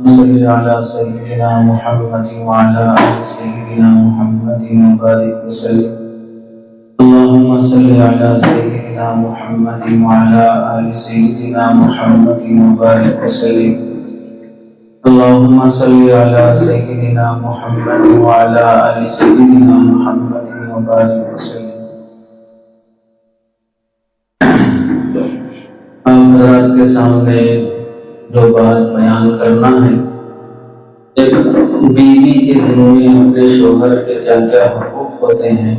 صل على سيدنا محمد وعلى آل سيدنا محمد وبارك وسلم. اللهم صل على سيدنا محمد وعلى آل سيدنا محمد وبارك وسلم. اللهم صل على سيدنا محمد وعلى آل سيدنا محمد وبارك وسلم. آپ حضرات کے سامنے جو بات بیان کرنا ہے، ایک بیوی کے ذمے اپنے شوہر کے کیا کیا حقوق ہوتے ہیں،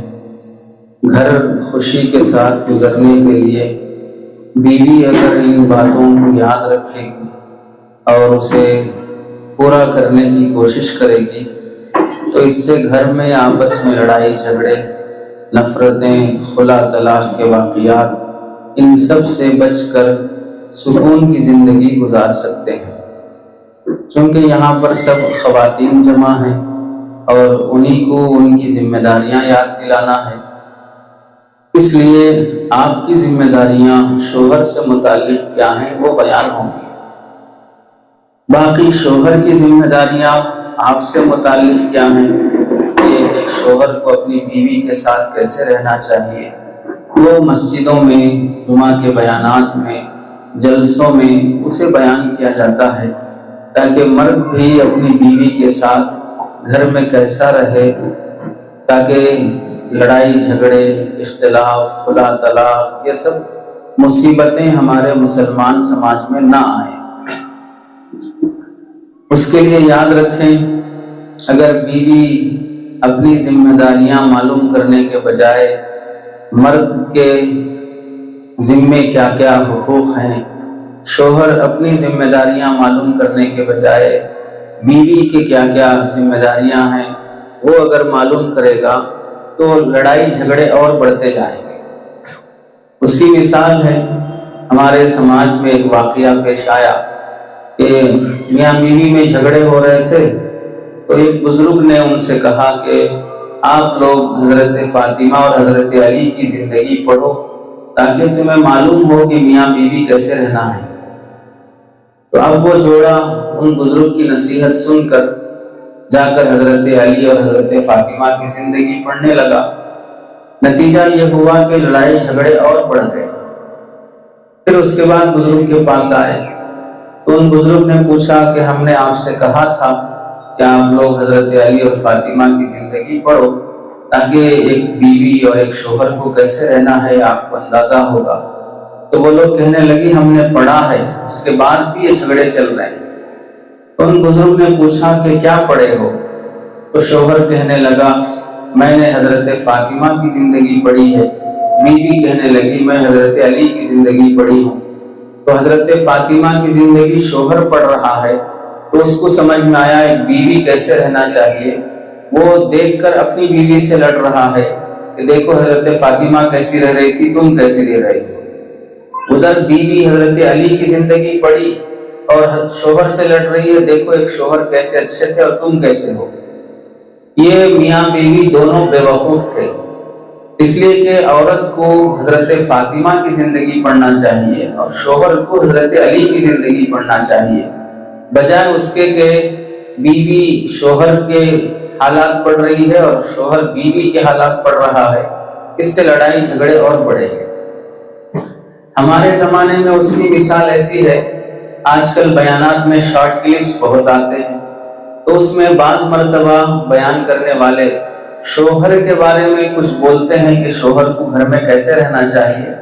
گھر خوشی کے ساتھ گزرنے کے لیے بیوی اگر ان باتوں کو یاد رکھے گی اور اسے پورا کرنے کی کوشش کرے گی تو اس سے گھر میں آپس میں لڑائی جھگڑے، نفرتیں، خلا طلاق کے واقعات، ان سب سے بچ کر سکون کی زندگی گزار سکتے ہیں. چونکہ یہاں پر سب خواتین جمع ہیں اور انہی کو ان کی ذمہ داریاں یاد دلانا ہے، اس لیے آپ کی ذمہ داریاں شوہر سے متعلق کیا ہیں وہ بیان ہوں گی. باقی شوہر کی ذمہ داریاں آپ سے متعلق کیا ہیں کہ ایک شوہر کو اپنی بیوی کے ساتھ کیسے رہنا چاہیے، وہ مسجدوں میں، جمعہ کے بیانات میں، جلسوں میں اسے بیان کیا جاتا ہے تاکہ مرد بھی اپنی بیوی کے ساتھ گھر میں کیسا رہے، تاکہ لڑائی جھگڑے، اختلاف، خلا طلاق، یہ سب مصیبتیں ہمارے مسلمان سماج میں نہ آئیں. اس کے لیے یاد رکھیں، اگر بیوی اپنی ذمہ داریاں معلوم کرنے کے بجائے مرد کے ذمے کیا کیا حقوق ہیں، شوہر اپنی ذمہ داریاں معلوم کرنے کے بجائے بیوی کے کیا کیا ذمہ داریاں ہیں وہ اگر معلوم کرے گا تو لڑائی جھگڑے اور بڑھتے جائیں گے. اس کی مثال ہے، ہمارے سماج میں ایک واقعہ پیش آیا کہ میاں بیوی میں جھگڑے ہو رہے تھے تو ایک بزرگ نے ان سے کہا کہ آپ لوگ حضرت فاطمہ اور حضرت علی کی زندگی پڑھو تاکہ تمہیں معلوم ہو کہ میاں بیوی کیسے رہنا ہے. تو اب وہ جوڑا ان بزرگ کی نصیحت سن کر جا کر حضرت علی اور حضرت فاطمہ کی زندگی پڑھنے لگا. نتیجہ یہ ہوا کہ لڑائی جھگڑے اور بڑھ گئے. پھر اس کے بعد بزرگ کے پاس آئے تو ان بزرگ نے پوچھا کہ ہم نے آپ سے کہا تھا کہ آپ لوگ حضرت علی اور فاطمہ کی زندگی پڑھو تاکہ ایک بیوی اور ایک شوہر کو کیسے رہنا ہے آپ کو اندازہ ہوگا. تو وہ لوگ کہنے لگی ہم نے پڑھا ہے، اس کے بعد بھی یہ جھگڑے چل رہے ہیں. تو ان بزرگ نے پوچھا کہ کیا پڑھے ہو؟ تو شوہر کہنے لگا میں نے حضرت فاطمہ کی زندگی پڑھی ہے. بیوی کہنے لگی میں حضرت علی کی زندگی پڑھی ہوں. تو حضرت فاطمہ کی زندگی شوہر پڑھ رہا ہے تو اس کو سمجھ میں آیا ایک بیوی کیسے رہنا چاہیے. وہ دیکھ کر اپنی بیوی سے لڑ رہا ہے کہ دیکھو حضرت فاطمہ کیسی رہ رہی تھی، تم کیسی رہ رہی ہو. ادھر بیوی حضرت علی کی زندگی پڑھی اور شوہر سے لڑ رہی ہے، دیکھو ایک شوہر کیسے اچھے تھے اور تم کیسے ہو. یہ میاں بیوی دونوں بے وقوف تھے، اس لیے کہ عورت کو حضرت فاطمہ کی زندگی پڑھنا چاہیے اور شوہر کو حضرت علی کی زندگی پڑھنا چاہیے، بجائے اس کے کہ بیوی شوہر کے حالات پڑھ رہی ہے اور شوہر بیوی کے حالات پڑھ رہا ہے. اس سے لڑائی جھگڑے اور بڑھیں گے. ہمارے زمانے میں اس کی مثال ایسی ہے، آج کل بیانات میں شارٹ کلپس بہت آتے ہیں تو اس میں بعض مرتبہ بیان کرنے والے شوہر کے بارے میں کچھ بولتے ہیں کہ شوہر کو گھر میں کیسے رہنا چاہیے.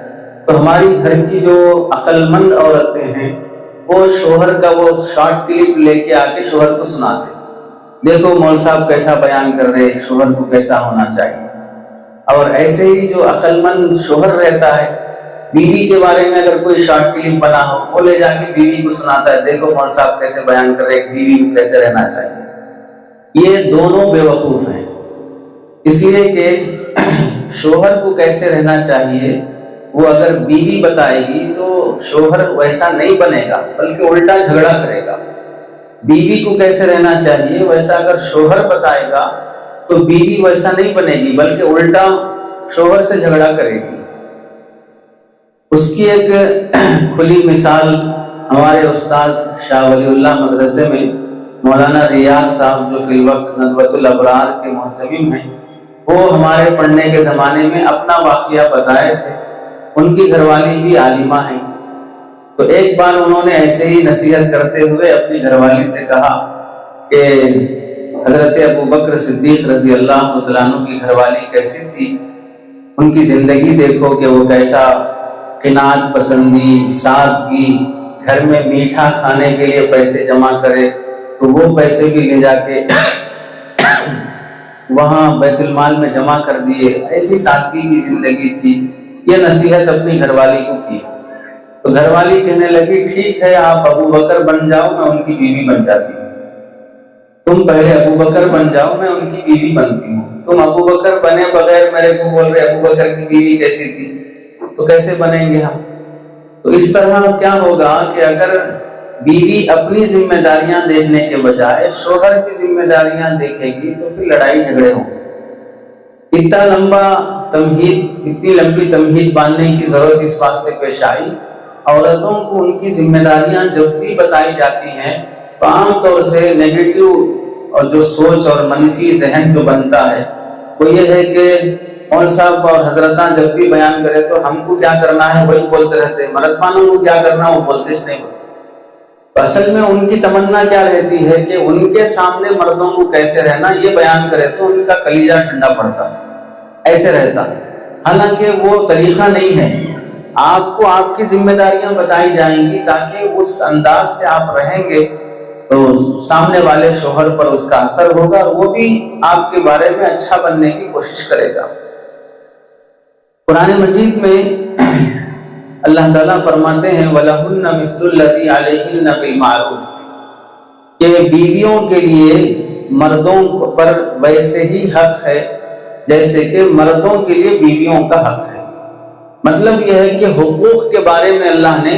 تو ہماری گھر کی جو عقل مند عورتیں ہیں وہ شوہر کا وہ شارٹ کلپ لے کے آ کے شوہر کو سناتے، دیکھو مول صاحب کیسا بیان کر رہے ہیں شوہر کو کیسا ہونا چاہیے. اور ایسے ہی جو عقل مند شوہر رہتا ہے، بیوی کے بارے میں اگر کوئی شارٹ کلپ بنا ہو وہ لے جا کے بیوی کو سناتا ہے، دیکھو مول صاحب کیسے بیان کر رہے ہیں بیوی کو کیسے رہنا چاہیے. یہ دونوں بے وقوف ہیں، اس لیے کہ شوہر کو کیسے رہنا چاہیے وہ اگر بیوی بتائے گی تو شوہر ویسا نہیں بنے گا بلکہ الٹا جھگڑا کرے گا. بیوی کو کیسے رہنا چاہیے ویسا اگر شوہر بتائے گا تو بیوی ویسا نہیں بنے گی بلکہ الٹا شوہر سے جھگڑا کرے گی. اس کی ایک کھلی مثال ہمارے استاذ شاہ ولی اللہ مدرسے میں مولانا ریاض صاحب جو فی الوقت ندوۃ الابرار کے محتمم ہیں، وہ ہمارے پڑھنے کے زمانے میں اپنا واقعہ بتائے تھے۔ ان کی گھر والی بھی عالمہ ہیں، تو ایک بار انہوں نے ایسے ہی نصیحت کرتے ہوئے اپنی گھر والی سے کہا کہ حضرت ابو بکر صدیق رضی اللہ تعالیٰ عنہ کی گھر والی کیسی تھی، ان کی زندگی دیکھو کہ وہ کیسا قناعت پسندی، سادگی، گھر میں میٹھا کھانے کے لیے پیسے جمع کرے تو وہ پیسے بھی لے جا کے وہاں بیت المال میں جمع کر دیے، ایسی سادگی کی زندگی تھی۔ یہ نصیحت اپنی گھر والی کو کی تو گھر والی کہنے لگی ٹھیک ہے آپ ابو بکر بن جاؤ، میں ان کی بیوی بن جاتی ہوں۔ تم پہلے ابو بکر بن جاؤ، میں ان کی بیوی بنتی ہوں۔ تم ابو بکر بنے بغیر میرے کو بول رہے ابو بکر کی بیوی کیسی تھی، تو کیسے بنیں گے ہم؟ تو اس طرح کیا ہوگا کہ اگر بیوی اپنی ذمہ داریاں دیکھنے کے بجائے شوہر کی ذمہ داریاں دیکھے گی تو پھر لڑائی جھگڑے ہوں۔ اتنی لمبی تمہید باندھنے کی ضرورت اس واسطے پیش آئی، عورتوں کو ان کی ذمہ داریاں جب بھی بتائی جاتی ہیں تو عام طور سے نیگیٹو اور جو سوچ اور منفی ذہن جو بنتا ہے وہ یہ ہے کہ مول صاحب اور حضرتاں جب بھی بیان کرے تو ہم کو کیا کرنا ہے وہی بولتے رہتے ہیں، مرد مانوں کو کیا کرنا وہ بولتے نہیں بولتے۔ تو اصل میں ان کی تمنا کیا رہتی ہے کہ ان کے سامنے مردوں کو کیسے رہنا یہ بیان کرے تو ان کا کلیجہ ٹھنڈا پڑتا، ایسے رہتا۔ حالانکہ وہ طریقہ نہیں ہے، آپ کو آپ کی ذمہ داریاں بتائی جائیں گی تاکہ اس انداز سے آپ رہیں گے تو سامنے والے شوہر پر اس کا اثر ہوگا اور وہ بھی آپ کے بارے میں اچھا بننے کی کوشش کرے گا۔ قرآن مجید میں اللہ تعالیٰ فرماتے ہیں وَلَهُنَّ مِثْلُ الَّذِي عَلَيْهِنَّ بِالْمَعْرُوفِ کہ بیویوں کے لیے مردوں پر ویسے ہی حق ہے جیسے کہ مردوں کے لیے بیویوں کا حق ہے۔ مطلب یہ ہے کہ حقوق کے بارے میں اللہ نے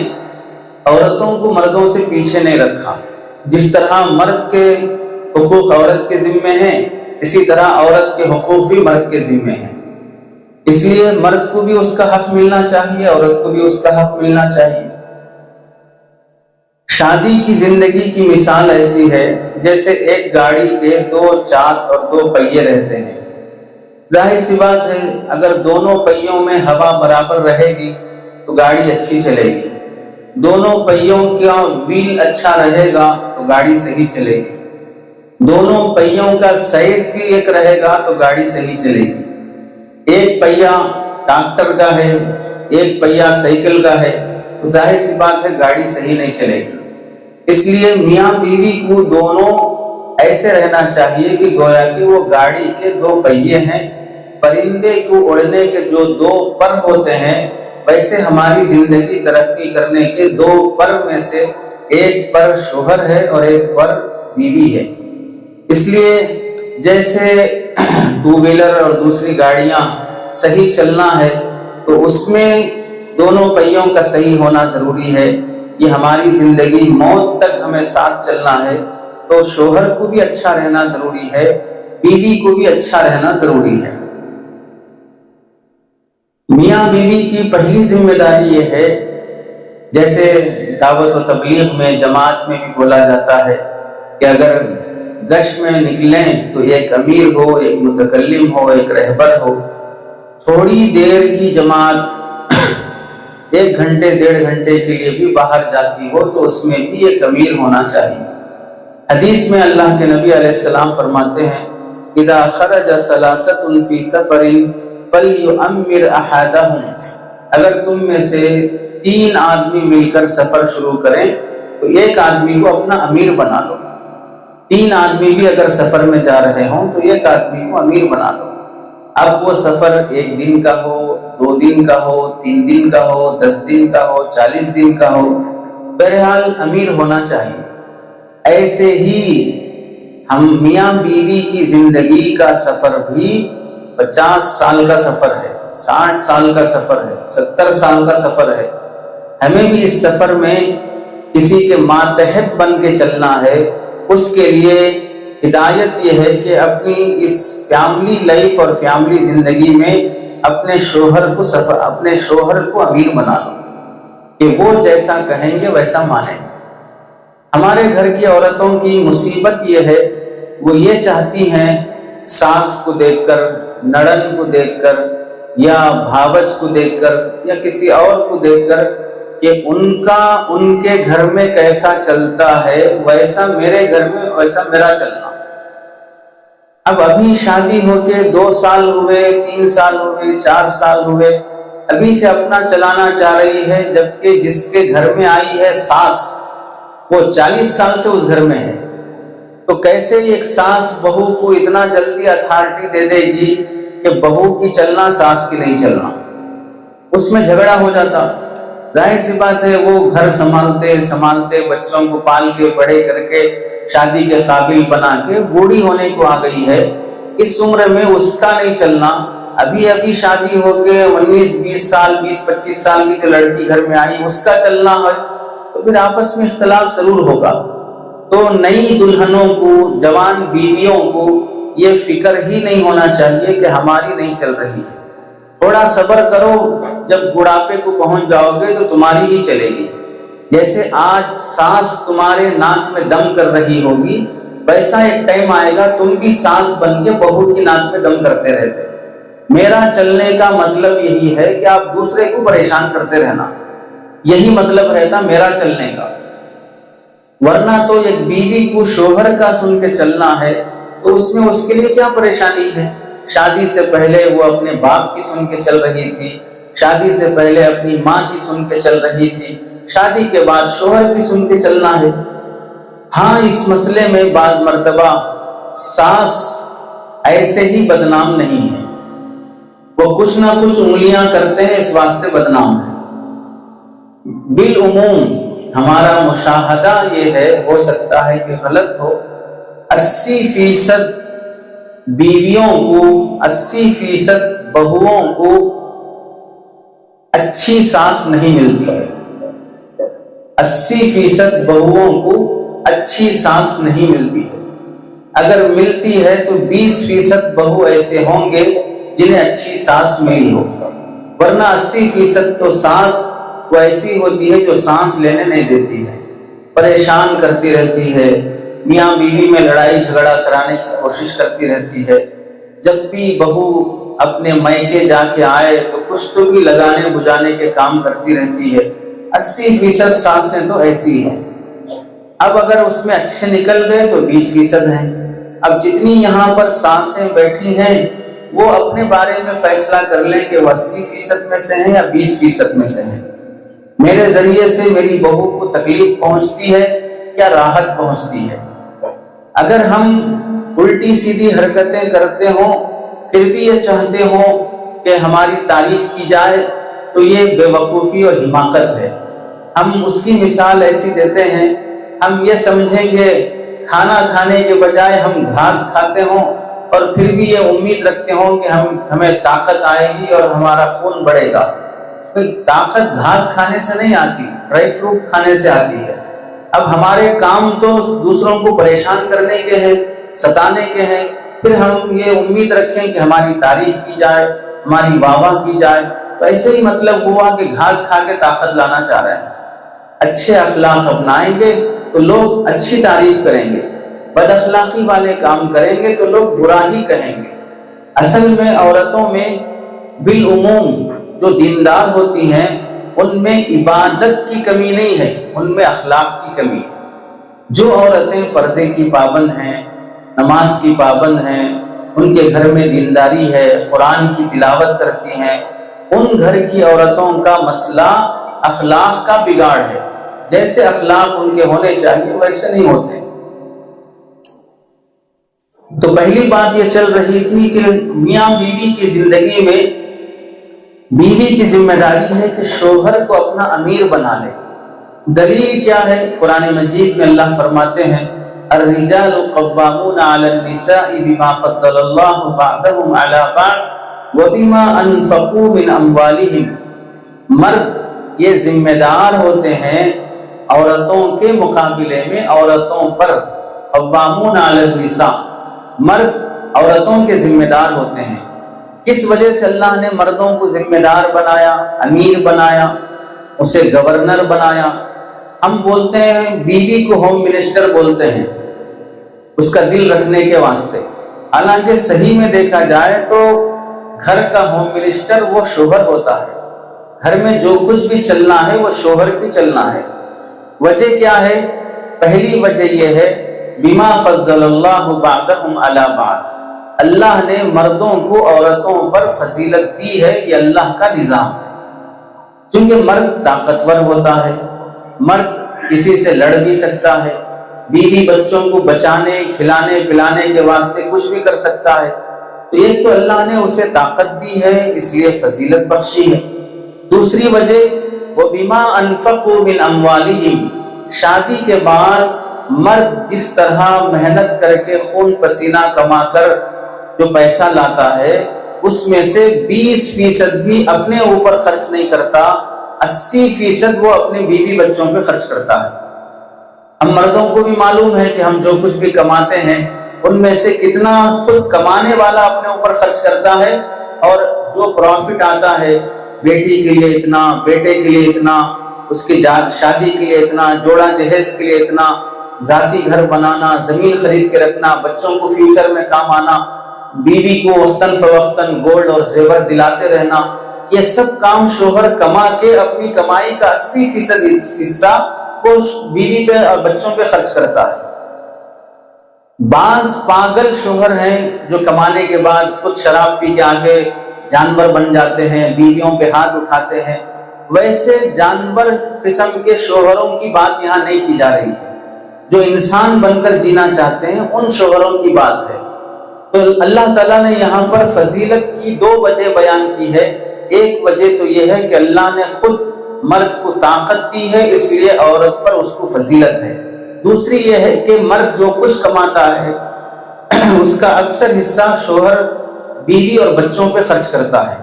عورتوں کو مردوں سے پیچھے نہیں رکھا۔ جس طرح مرد کے حقوق عورت کے ذمے ہیں اسی طرح عورت کے حقوق بھی مرد کے ذمے ہیں، اس لیے مرد کو بھی اس کا حق ملنا چاہیے، عورت کو بھی اس کا حق ملنا چاہیے۔ شادی کی زندگی کی مثال ایسی ہے جیسے ایک گاڑی کے دو چاک اور دو پہیے رہتے ہیں۔ ظاہر سی بات ہے اگر دونوں پہیوں میں ہوا برابر رہے گی تو گاڑی اچھی چلے گی، دونوں پہیوں کا ویل اچھا رہے گا تو گاڑی صحیح چلے گی، دونوں پہیوں کا سائز بھی ایک رہے گا تو گاڑی صحیح چلے گی۔ ایک پہیا ٹریکٹر کا ہے ایک پہیا سائیکل کا ہے تو ظاہر سی بات ہے گاڑی صحیح نہیں چلے گی۔ اس لیے میاں بیوی کو دونوں ایسے رہنا چاہیے کہ گویا کہ وہ گاڑی کے دو پہیے ہیں، پرندے کو اڑنے کے جو دو پر ہوتے ہیں ویسے ہماری زندگی ترقی کرنے کے دو پر میں سے ایک پر شوہر ہے اور ایک پر بیوی ہے۔ اس لیے جیسے ٹو ویلر اور دوسری گاڑیاں صحیح چلنا ہے تو اس میں دونوں پہیوں کا صحیح ہونا ضروری ہے۔ یہ ہماری زندگی موت تک ہمیں ساتھ چلنا ہے تو شوہر کو بھی اچھا رہنا ضروری ہے، بیوی کو بھی اچھا رہنا ضروری ہے۔ میاں بیوی کی پہلی ذمہ داری یہ ہے، جیسے دعوت و تبلیغ میں جماعت میں بھی بولا جاتا ہے کہ اگر گشت میں نکلیں تو ایک امیر ہو، ایک متکلم ہو، ایک رہبر ہو۔ تھوڑی دیر کی جماعت 1 گھنٹے 1.5 گھنٹے کے لیے بھی باہر جاتی ہو تو اس میں بھی ایک امیر ہونا چاہیے۔ حدیث میں اللہ کے نبی علیہ السلام فرماتے ہیں اذا خرج ثلاثة في سفر فليؤمر احدهم اگر تم میں سے 3 آدمی مل کر سفر شروع کریں تو ایک آدمی کو اپنا امیر بنا لو۔ 3 آدمی بھی اگر سفر میں جا رہے ہوں تو ایک آدمی کو امیر بنا لو۔ اب وہ سفر 1 دن کا ہو، 2 دن کا ہو، 3 دن کا ہو، 10 دن کا ہو، 40 دن کا ہو، بہرحال امیر ہونا چاہیے۔ ایسے ہی ہم میاں بیوی کی زندگی کا سفر بھی 50 سال کا سفر ہے، 60 سال کا سفر ہے، 70 سال کا سفر ہے۔ ہمیں بھی اس سفر میں کسی کے ماتحت بن کے چلنا ہے۔ اس کے لیے ہدایت یہ ہے کہ اپنی اس فیملی لائف اور فیملی زندگی میں اپنے شوہر کو امیر بنا لو کہ وہ جیسا کہیں گے ویسا مانیں گے۔ ہمارے گھر کی عورتوں کی مصیبت یہ ہے، وہ یہ چاہتی ہیں ساس کو دیکھ کر، نڑن کو دیکھ کر، یا بھاوج کو دیکھ کر، یا کسی اور کو دیکھ کر کہ ان کے گھر میں کیسا چلتا ہے ویسا میرے گھر میں، ویسا میرا چلنا۔ اب ابھی شادی ہو کے 2 سال ہوئے، 3 سال ہوئے، 4 سال ہوئے، ابھی سے اپنا چلانا چاہ رہی ہے، جبکہ جس کے گھر میں آئی ہے ساس، وہ 40 سال سے اس گھر میں ہے۔ تو کیسے ایک ساس بہو کو اتنا جلدی اتھارٹی دے دے گی کہ بہو کی چلنا ساس کی نہیں چلنا؟ اس میں جھگڑا ہو جاتا۔ ظاہر سی بات ہے، وہ گھر سنبھالتے سنبھالتے بچوں کو پال کے بڑے کر کے شادی کے قابل بنا کے بوڑھی ہونے کو آ گئی ہے، اس عمر میں اس کا نہیں چلنا۔ ابھی شادی ہو کے 19-20 سال 20-25 سال کی جو لڑکی گھر میں آئی اس کا چلنا ہے، تو پھر آپس میں اختلاف ضرور ہوگا۔ تو نئی دلہنوں کو، جوان بیویوں کو یہ فکر ہی نہیں ہونا چاہیے کہ ہماری نہیں چل رہی ہے۔ تھوڑا صبر کرو، جب بڑھاپے کو پہنچ جاؤ گے تو تمہاری ہی چلے گی۔ جیسے آج سانس تمہارے ناک میں دم کر رہی ہوگی، ویسا ایک ٹائم آئے گا تم بھی سانس بن کے بہو کی ناک میں دم کرتے رہتے۔ میرا چلنے کا مطلب یہی ہے کہ آپ دوسرے کو پریشان کرتے رہنا، یہی مطلب رہتا میرا چلنے کا۔ ورنہ تو ایک بیوی کو شوہر کا سن کے چلنا ہے تو اس میں اس کے لیے کیا پریشانی ہے؟ شادی سے پہلے وہ اپنے باپ کی سن کے چل رہی تھی، شادی سے پہلے اپنی ماں کی سن کے چل رہی تھی، شادی کے بعد شوہر کی سن کے چلنا ہے۔ ہاں، اس مسئلے میں بعض مرتبہ ساس ایسے ہی بدنام نہیں ہے، وہ کچھ نہ کچھ انگلیاں کرتے ہیں، اس واسطے بدنام ہے۔ بالعموم ہمارا مشاہدہ یہ ہے، ہو سکتا ہے کہ غلط ہو، 80% بیویوں کو، 80% بہوؤں کو اچھی ساس نہیں ملتی ہے۔ 80% بہوؤں کو اچھی ساس نہیں ملتی ہے۔ اگر ملتی ہے تو 20% بہو ایسے ہوں گے جنہیں اچھی ساس ملی ہو، ورنہ 80% تو ساس وہ ایسی ہوتی ہے جو سانس لینے نہیں دیتی ہے، پریشان کرتی رہتی ہے، میاں بیوی میں لڑائی جھگڑا کرانے کی کوشش کرتی رہتی ہے۔ جب بھی بہو اپنے میکے جا کے آئے تو کچھ تو بھی لگانے بجانے کے کام کرتی رہتی ہے۔ 80% سانسیں تو ایسی ہیں۔ اب اگر اس میں اچھے نکل گئے تو 20% ہیں۔ اب جتنی یہاں پر سانسیں بیٹھی ہیں وہ اپنے بارے میں فیصلہ کر لیں کہ وہ 80% میں سے ہیں یا 20% میں سے ہیں۔ میرے ذریعے سے میری بہو کو تکلیف پہنچتی ہے یا راحت پہنچتی ہے؟ اگر ہم الٹی سیدھی حرکتیں کرتے ہوں پھر بھی یہ چاہتے ہوں کہ ہماری تعریف کی جائے تو یہ بے وقوفی اور حماقت ہے۔ ہم اس کی مثال ایسی دیتے ہیں، ہم یہ سمجھیں کہ کھانا کھانے کے بجائے ہم گھاس کھاتے ہوں اور پھر بھی یہ امید رکھتے ہوں کہ ہمیں طاقت آئے گی اور ہمارا خون بڑھے گا۔ طاقت گھاس کھانے سے نہیں آتی، ڈرائی فروٹ کھانے سے آتی ہے۔ اب ہمارے کام تو دوسروں کو پریشان کرنے کے ہیں، ستانے کے ہیں، پھر ہم یہ امید رکھیں کہ ہماری تعریف کی جائے، ہماری واہ واہ کی جائے، تو ایسے ہی مطلب ہوا کہ گھاس کھا کے طاقت لانا چاہ رہے ہیں۔ اچھے اخلاق اپنائیں گے تو لوگ اچھی تعریف کریں گے، بد اخلاقی والے کام کریں گے تو لوگ برا ہی کہیں گے۔ اصل میں عورتوں میں بالعموم جو دیندار ہوتی ہیں ان میں عبادت کی کمی نہیں ہے، ان میں اخلاق کی کمی ہے۔ جو عورتیں پردے کی پابند ہیں، نماز کی پابند ہیں، ان کے گھر میں دینداری ہے، قرآن کی تلاوت کرتی ہیں، ان گھر کی عورتوں کا مسئلہ اخلاق کا بگاڑ ہے۔ جیسے اخلاق ان کے ہونے چاہیے ویسے نہیں ہوتے۔ تو پہلی بات یہ چل رہی تھی کہ میاں بیوی کی زندگی میں بیوی کی ذمہ داری ہے کہ شوہر کو اپنا امیر بنا لے۔ دلیل کیا ہے؟ قرآن مجید میں اللہ فرماتے ہیں الرجال قوامون علی النساء بما فضل اللہ بعضهم علی بعض وبما انفقوا من اموالہم۔ مرد یہ ذمہ دار ہوتے ہیں عورتوں کے مقابلے میں عورتوں پر، قوامون علی النساء، مرد عورتوں کے ذمہ دار ہوتے ہیں۔ کس وجہ سے اللہ نے مردوں کو ذمہ دار بنایا، امیر بنایا، اسے گورنر بنایا؟ ہم بولتے ہیں بیوی کو ہوم منسٹر بولتے ہیں اس کا دل رکھنے کے واسطے، حالانکہ صحیح میں دیکھا جائے تو گھر کا ہوم منسٹر وہ شوہر ہوتا ہے۔ گھر میں جو کچھ بھی چلنا ہے وہ شوہر کی چلنا ہے۔ وجہ کیا ہے؟ پہلی وجہ یہ ہے بما فضل اللہ بعضهم علی بعض، اللہ نے مردوں کو عورتوں پر فضیلت دی ہے، یہ اللہ کا نظام ہے۔ کیونکہ مرد طاقتور ہوتا ہے، مرد کسی سے لڑ بھی سکتا ہے، بیوی بچوں کو بچانے کھلانے پلانے کے واسطے کچھ بھی کر سکتا ہے، تو ایک تو اللہ نے اسے طاقت دی ہے اس لیے فضیلت بخشی ہے۔ دوسری وجہ وَبِمَا أَنفَقُوا مِنْ أَمْوَالِهِمْ، شادی کے بعد مرد جس طرح محنت کر کے خون پسینہ کما کر جو پیسہ لاتا ہے اس میں سے 20% بھی اپنے اوپر خرچ نہیں کرتا، 80% وہ اپنے بیوی بچوں پہ خرچ کرتا ہے۔ ہم مردوں کو بھی معلوم ہے کہ ہم جو کچھ بھی کماتے ہیں ان میں سے کتنا خود کمانے والا اپنے اوپر خرچ کرتا ہے، اور جو پروفٹ آتا ہے بیٹی کے لیے اتنا، بیٹے کے لیے اتنا، اس کی شادی کے لیے اتنا، جوڑا جہیز کے لیے اتنا، ذاتی گھر بنانا، زمین خرید کے رکھنا، بچوں کو فیوچر میں کام آنا، بیوی کو وقتاً فوقتاً گولڈ اور زیور دلاتے رہنا، یہ سب کام شوہر کما کے اپنی کمائی کا 80% حصہ وہ بیوی پہ اور بچوں پہ خرچ کرتا ہے۔ بعض پاگل شوہر ہیں جو کمانے کے بعد خود شراب پی کے آگے جانور بن جاتے ہیں، بیویوں پہ ہاتھ اٹھاتے ہیں۔ ویسے جانور قسم کے شوہروں کی بات یہاں نہیں کی جا رہی ہے، جو انسان بن کر جینا چاہتے ہیں ان شوہروں کی بات ہے۔ تو اللہ تعالیٰ نے یہاں پر فضیلت کی 2 وجہ بیان کی ہے۔ ایک وجہ تو یہ ہے کہ اللہ نے خود مرد کو طاقت دی ہے اس لیے عورت پر اس کو فضیلت ہے۔ دوسری یہ ہے کہ مرد جو کچھ کماتا ہے اس کا اکثر حصہ شوہر بیوی اور بچوں پہ خرچ کرتا ہے۔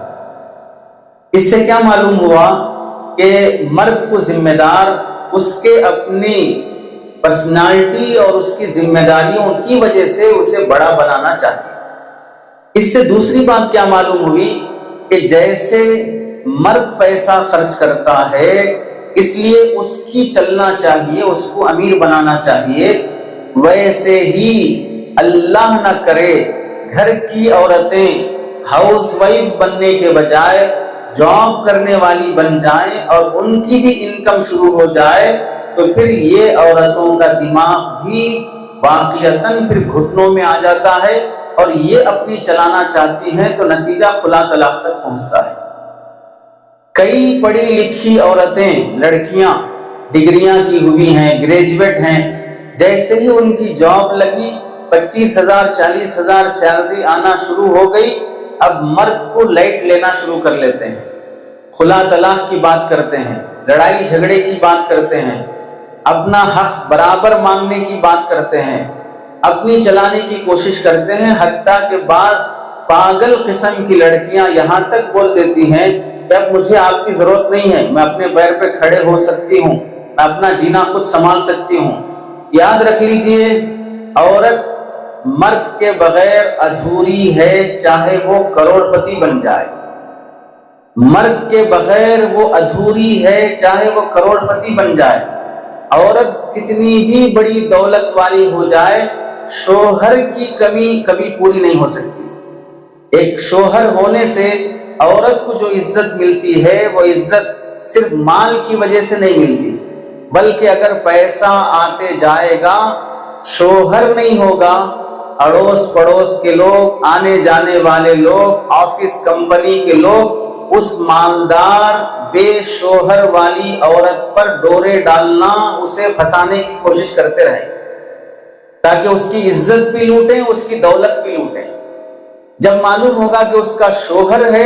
اس سے کیا معلوم ہوا کہ مرد کو ذمہ دار اس کے اپنی پرسنالٹی اور اس کی ذمہ داریوں کی وجہ سے اسے بڑا بنانا چاہیے۔ اس سے دوسری بات کیا معلوم ہوئی کہ جیسے مرد پیسہ خرچ کرتا ہے اس لیے اس کی چلنا چاہیے، اس کو امیر بنانا چاہیے، ویسے ہی اللہ نہ کرے گھر کی عورتیں ہاؤس وائف بننے کے بجائے جاب کرنے والی بن جائیں اور ان کی بھی انکم شروع ہو جائے، تو پھر یہ عورتوں کا دماغ بھی واقعتاً پھر گھٹنوں میں آ جاتا ہے اور یہ اپنی چلانا چاہتی ہیں تو نتیجہ خلا طلاق تک پہنچتا ہے۔ کئی پڑھی لکھی عورتیں، لڑکیاں ڈگریاں کی ہوئی ہیں، گریجویٹ ہیں، جیسے ہی ان کی جاب لگی 25,000 40,000 سیلری آنا شروع ہو گئی، اب مرد کو لائٹ لینا شروع کر لیتے ہیں، خلا طلاق کی بات کرتے ہیں، لڑائی جھگڑے کی بات کرتے ہیں، اپنا حق برابر مانگنے کی بات کرتے ہیں، اپنی چلانے کی کوشش کرتے ہیں، حتیٰ کہ بعض پاگل قسم کی لڑکیاں یہاں تک بول دیتی ہیں کہ اب مجھے آپ کی ضرورت نہیں ہے، میں اپنے پیر پہ کھڑے ہو سکتی ہوں، میں اپنا جینا خود سنبھال سکتی ہوں۔ یاد رکھ لیجئے، عورت مرد کے بغیر ادھوری ہے، چاہے وہ کروڑ پتی بن جائے۔ مرد کے بغیر وہ ادھوری ہے، چاہے وہ کروڑ پتی بن جائے۔ عورت کتنی بھی بڑی دولت والی ہو جائے، شوہر کی کمی کبھی پوری نہیں ہو سکتی۔ ایک شوہر ہونے سے عورت کو جو عزت ملتی ہے وہ عزت صرف مال کی وجہ سے نہیں ملتی، بلکہ اگر پیسہ آتے جائے گا، شوہر نہیں ہوگا، اڑوس پڑوس کے لوگ، آنے جانے والے لوگ، آفس کمپنی کے لوگ اس مالدار بے شوہر والی عورت پر ڈورے ڈالنا، اسے پھنسانے کی کوشش کرتے رہیں تاکہ اس کی عزت بھی لوٹیں، اس کی دولت بھی لوٹیں۔ جب معلوم ہوگا کہ اس کا شوہر ہے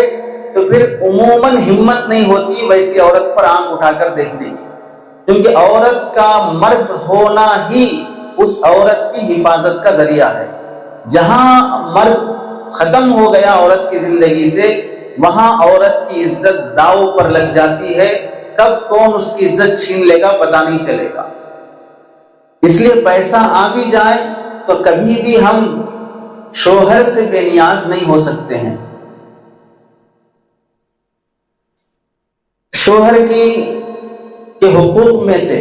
تو پھر عموماً ہمت نہیں ہوتی ویسی عورت پر آنکھ اٹھا کر دیکھنے کی، کیونکہ عورت کا مرد ہونا ہی اس عورت کی حفاظت کا ذریعہ ہے۔ جہاں مرد ختم ہو گیا عورت کی زندگی سے، وہاں عورت کی عزت داؤ پر لگ جاتی ہے، کب کون اس کی عزت چھین لے گا پتہ نہیں چلے گا۔ اس لیے پیسہ آ بھی جائے تو کبھی بھی ہم شوہر سے بے نیاز نہیں ہو سکتے ہیں۔ شوہر کے حقوق میں سے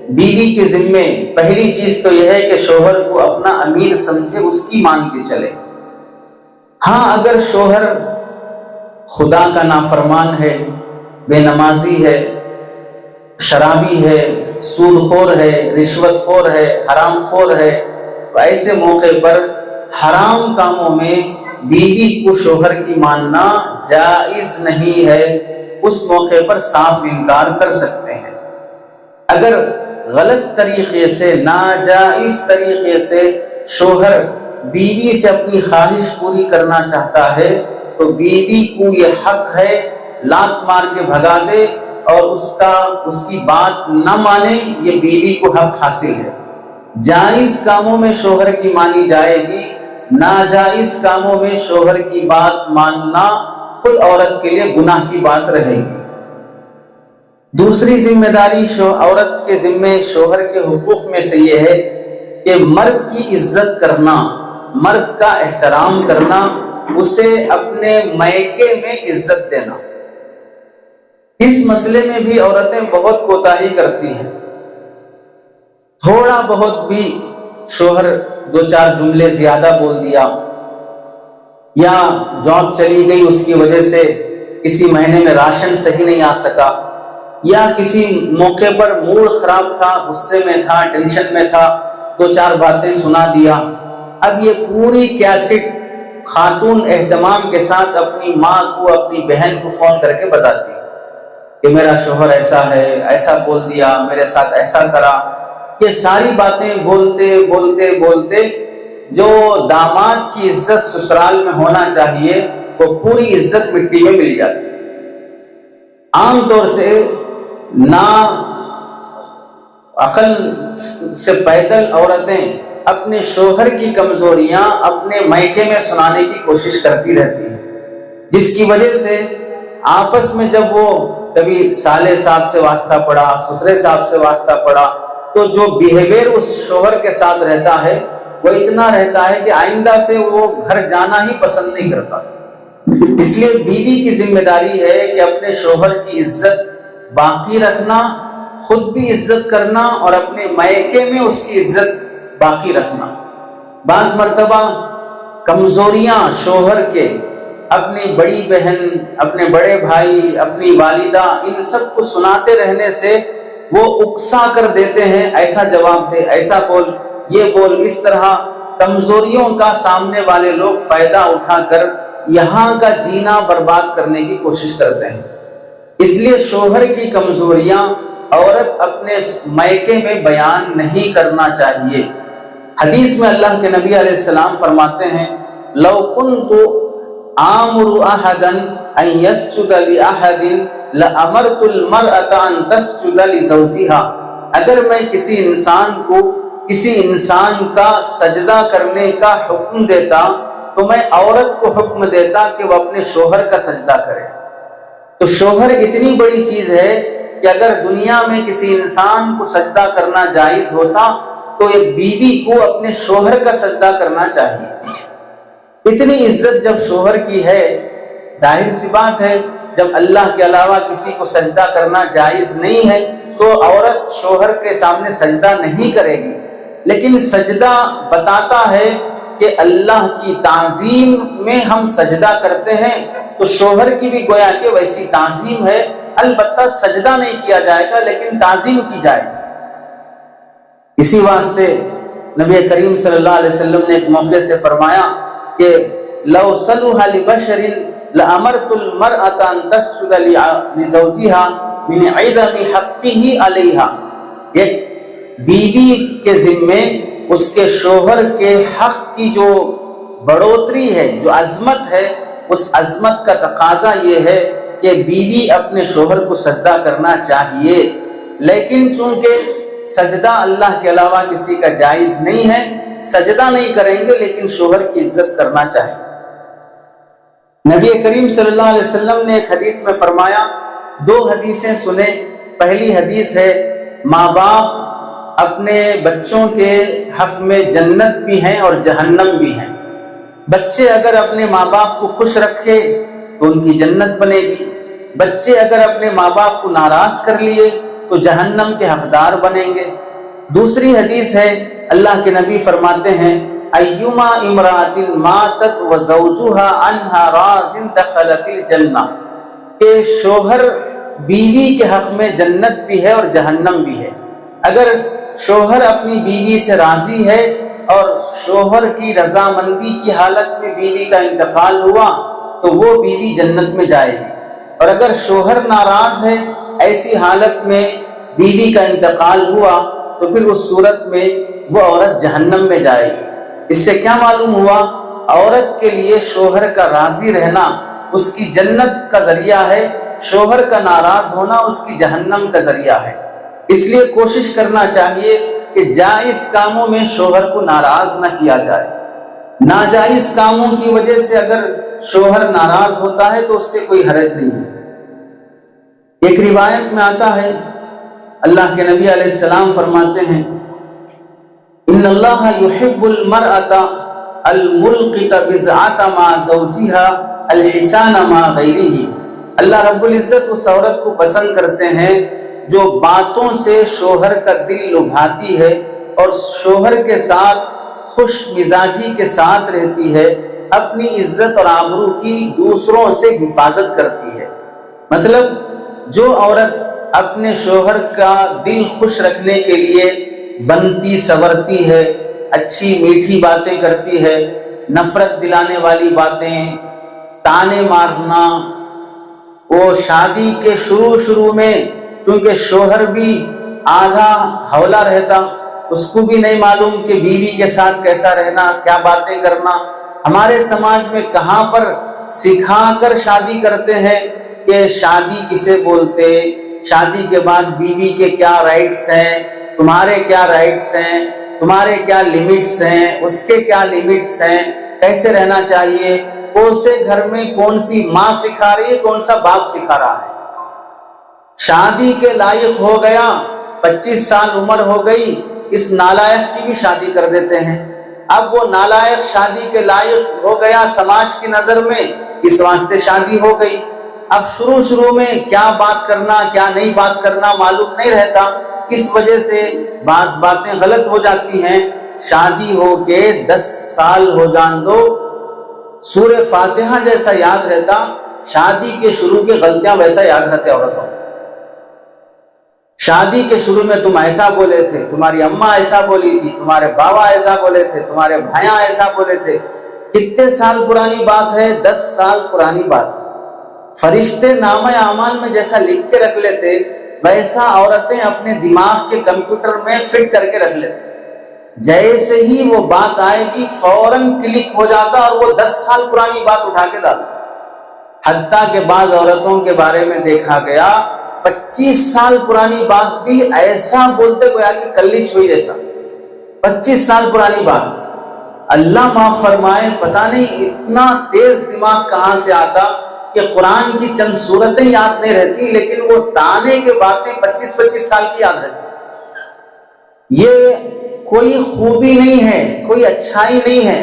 بیوی کے ذمے پہلی چیز تو یہ ہے کہ شوہر کو اپنا امیر سمجھے، اس کی مان کے چلے۔ ہاں اگر شوہر خدا کا نافرمان ہے، بے نمازی ہے، شرابی ہے، سود خور ہے، رشوت خور ہے، حرام خور ہے، تو ایسے موقع پر حرام کاموں میں بیوی کو شوہر کی ماننا جائز نہیں ہے، اس موقع پر صاف انکار کر سکتے ہیں۔ اگر غلط طریقے سے، ناجائز طریقے سے شوہر بیوی سے اپنی خواہش پوری کرنا چاہتا ہے تو بیوی کو یہ حق ہے لات مار کے بھگا دے اور اس کی بات نہ مانے، یہ بیوی کو حق حاصل ہے۔ جائز کاموں میں شوہر کی مانی جائے گی، ناجائز کاموں میں شوہر کی بات ماننا خود عورت کے لیے گناہ کی بات رہے گی۔ دوسری ذمہ داری عورت کے ذمے شوہر کے حقوق میں سے یہ ہے کہ مرد کی عزت کرنا، مرد کا احترام کرنا، اسے اپنے میکے میں عزت دینا۔ اس مسئلے میں بھی عورتیں بہت کوتاہی کرتی ہیں۔ تھوڑا بہت بھی شوہر دو چار جملے زیادہ بول دیا، یا جاب چلی گئی اس کی وجہ سے کسی مہینے میں راشن صحیح نہیں آ سکا، یا کسی موقع پر موڈ خراب تھا، غصے میں تھا، ٹینشن میں تھا، دو چار باتیں سنا دیا۔ اب یہ پوری کیسٹ خاتون اہتمام کے ساتھ اپنی ماں کو، اپنی بہن کو فون کر کے بتاتی کہ میرا شوہر ایسا ہے، ایسا بول دیا، میرے ساتھ ایسا کرا۔ یہ ساری باتیں بولتے بولتے بولتے جو داماد کی عزت سسرال میں ہونا چاہیے وہ پوری عزت مٹی میں مل جاتی۔ عام طور سے نا عقل سے پیدل عورتیں اپنے شوہر کی کمزوریاں اپنے میکے میں سنانے کی کوشش کرتی رہتی ہیں، جس کی وجہ سے آپس میں جب وہ کبھی سالے صاحب سے واسطہ پڑا، سسرے صاحب سے واسطہ پڑا، تو جو بیہیویئر اس شوہر کے ساتھ رہتا ہے وہ اتنا رہتا ہے کہ آئندہ سے وہ گھر جانا ہی پسند نہیں کرتا۔ اس لیے بیوی کی ذمہ داری ہے کہ اپنے شوہر کی عزت باقی رکھنا، خود بھی عزت کرنا اور اپنے میکے میں اس کی عزت باقی رکھنا۔ بعض مرتبہ کمزوریاں شوہر کے اپنی بڑی بہن، اپنے بڑے بھائی، اپنی والدہ، ان سب کو سناتے رہنے سے وہ اکسا کر دیتے ہیں، ایسا جواب دے، ایسا بول، یہ بول، اس طرح کمزوریوں کا سامنے والے لوگ فائدہ اٹھا کر یہاں کا جینا برباد کرنے کی کوشش کرتے ہیں۔ اس لیے شوہر کی کمزوریاں عورت اپنے میکے میں بیان نہیں کرنا چاہیے۔ حدیث میں اللہ کے نبی علیہ السلام فرماتے ہیں لو کنت آمر احدا ان يسجد لاحد لامرت المرأة ان تسجد لزوجها، اگر میں کسی انسان کو کسی انسان کا سجدہ کرنے کا حکم دیتا تو میں عورت کو حکم دیتا کہ وہ اپنے شوہر کا سجدہ کرے۔ تو شوہر اتنی بڑی چیز ہے کہ اگر دنیا میں کسی انسان کو سجدہ کرنا جائز ہوتا تو ایک بیوی کو اپنے شوہر کا سجدہ کرنا چاہیے۔ اتنی عزت جب شوہر کی ہے، ظاہر سی بات ہے جب اللہ کے علاوہ کسی کو سجدہ کرنا جائز نہیں ہے تو عورت شوہر کے سامنے سجدہ نہیں کرے گی، لیکن سجدہ بتاتا ہے کہ اللہ کی تعظیم میں ہم سجدہ کرتے ہیں، تو شوہر کی بھی گویا کہ ویسی تعظیم ہے، البتہ سجدہ نہیں کیا جائے گا لیکن تعظیم کی جائے گی۔ اسی واسطے نبی کریم صلی اللہ علیہ وسلم نے ایک موقع سے فرمایا کہ لو صلح لبشر لامرت المرأة ان تسجد لزوجها من عدم حقه علیہا، ایک بیوی کے ذمے اس کے شوہر کے حق کی جو بڑھوتری ہے، جو عظمت ہے، اس عظمت کا تقاضا یہ ہے کہ بیوی اپنے شوہر کو سجدہ کرنا چاہیے، لیکن چونکہ سجدہ اللہ کے علاوہ کسی کا جائز نہیں ہے، سجدہ نہیں کریں گے لیکن شوہر کی عزت کرنا چاہیے۔ نبی کریم صلی اللہ علیہ وسلم نے ایک حدیث میں فرمایا، دو حدیثیں سنیں۔ پہلی حدیث ہے ماں باپ اپنے بچوں کے حق میں جنت بھی ہیں اور جہنم بھی ہیں۔ بچے اگر اپنے ماں باپ کو خوش رکھے تو ان کی جنت بنے گی، بچے اگر اپنے ماں باپ کو ناراض کر لیے تو جہنم کے حقدار بنیں گے۔ دوسری حدیث ہے، اللہ کے نبی فرماتے ہیں ایما امرات ماتت وزوجها عنها راض دخلت الجنہ، کہ شوہر بیوی کے حق میں جنت بھی ہے اور جہنم بھی ہے۔ اگر شوہر اپنی بیوی سے راضی ہے اور شوہر کی رضامندی کی حالت میں بیوی کا انتقال ہوا تو وہ بیوی جنت میں جائے گی، اور اگر شوہر ناراض ہے، ایسی حالت میں بیوی کا انتقال ہوا تو پھر اس صورت میں وہ عورت جہنم میں جائے گی۔ اس سے کیا معلوم ہوا؟ عورت کے لیے شوہر کا راضی رہنا اس کی جنت کا ذریعہ ہے، شوہر کا ناراض ہونا اس کی جہنم کا ذریعہ ہے۔ اس لیے کوشش کرنا چاہیے کہ جائز کاموں میں شوہر کو ناراض نہ کیا جائے۔ ناجائز کاموں کی وجہ سے اگر شوہر ناراض ہوتا ہے تو اس سے کوئی حرج نہیں ہے۔ ایک روایت میں آتا ہے، اللہ کے نبی علیہ السلام فرماتے ہیں ان اللہ یحب المرأة الملقط بضعة مع زوجها الحسان مع غیرہ، اللہ رب العزت اس عورت کو پسند کرتے ہیں جو باتوں سے شوہر کا دل لبھاتی ہے اور شوہر کے ساتھ خوش مزاجی کے ساتھ رہتی ہے، اپنی عزت اور آبرو کی دوسروں سے حفاظت کرتی ہے۔ مطلب جو عورت اپنے شوہر کا دل خوش رکھنے کے لیے بنتی سورتی ہے، اچھی میٹھی باتیں کرتی ہے، نفرت دلانے والی باتیں، تانے مارنا، وہ شادی کے شروع میں چونکہ شوہر بھی آدھا حولہ رہتا، اس کو بھی نہیں معلوم کہ بیوی کے ساتھ کیسا رہنا، کیا باتیں کرنا۔ ہمارے سماج میں کہاں پر سکھا کر شادی کرتے ہیں کہ شادی کسے بولتے، شادی کے بعد بیوی کے کیا رائٹس ہیں، تمہارے کیا رائٹس ہیں، تمہارے کیا لیمٹس ہیں، اس کے کیا لیمٹس ہیں، کیسے رہنا چاہیے، کون سے گھر میں کون سی ماں سکھا رہی ہے، کون سا باپ سکھا رہا ہے۔ شادی کے لائق ہو گیا، 25 سال عمر ہو گئی، اس نالائق کی بھی شادی کر دیتے ہیں۔ اب وہ نالائق شادی کے لائق ہو گیا سماج کی نظر میں، اس واسطے شادی ہو گئی۔ اب شروع میں کیا بات کرنا کیا نہیں بات کرنا معلوم نہیں رہتا، اس وجہ سے بعض باتیں غلط ہو جاتی ہیں۔ شادی ہو کے 10 سال ہو جان دو، سورہ فاتحہ جیسا یاد رہتا، شادی کے شروع کے غلطیاں ویسا یاد رہتے عورتوں۔ شادی کے شروع میں تم ایسا بولے تھے، تمہاری اماں ایسا بولی تھی، تمہارے بابا ایسا بولے تھے، تمہارے بھائیاں ایسا بولے تھے۔ کتنے سال پرانی بات ہے؟ 10 سال پرانی بات ہے۔ فرشتے نامہ اعمال میں جیسا لکھ کے رکھ لیتے ویسا عورتیں اپنے دماغ کے کمپیوٹر میں فٹ کر کے رکھ لیتے، جیسے ہی وہ بات آئے گی فوراً کلک ہو جاتا اور وہ 10 سال پرانی بات اٹھا کے ڈالتا۔ حتیٰ کہ بعض عورتوں کے بارے میں دیکھا گیا 25 سال پرانی بات بھی ایسا بولتے گویا کہ کلش ہوئی جیسا، 25 سال پرانی بات۔ اللہ معاف فرمائے، پتہ نہیں اتنا تیز دماغ کہاں سے آتا کہ قرآن کی چند صورتیں یاد نہیں رہتی لیکن وہ تانے کے باتیں 25 سال کی یاد رہتی۔ یہ کوئی خوبی نہیں ہے، کوئی اچھائی نہیں ہے،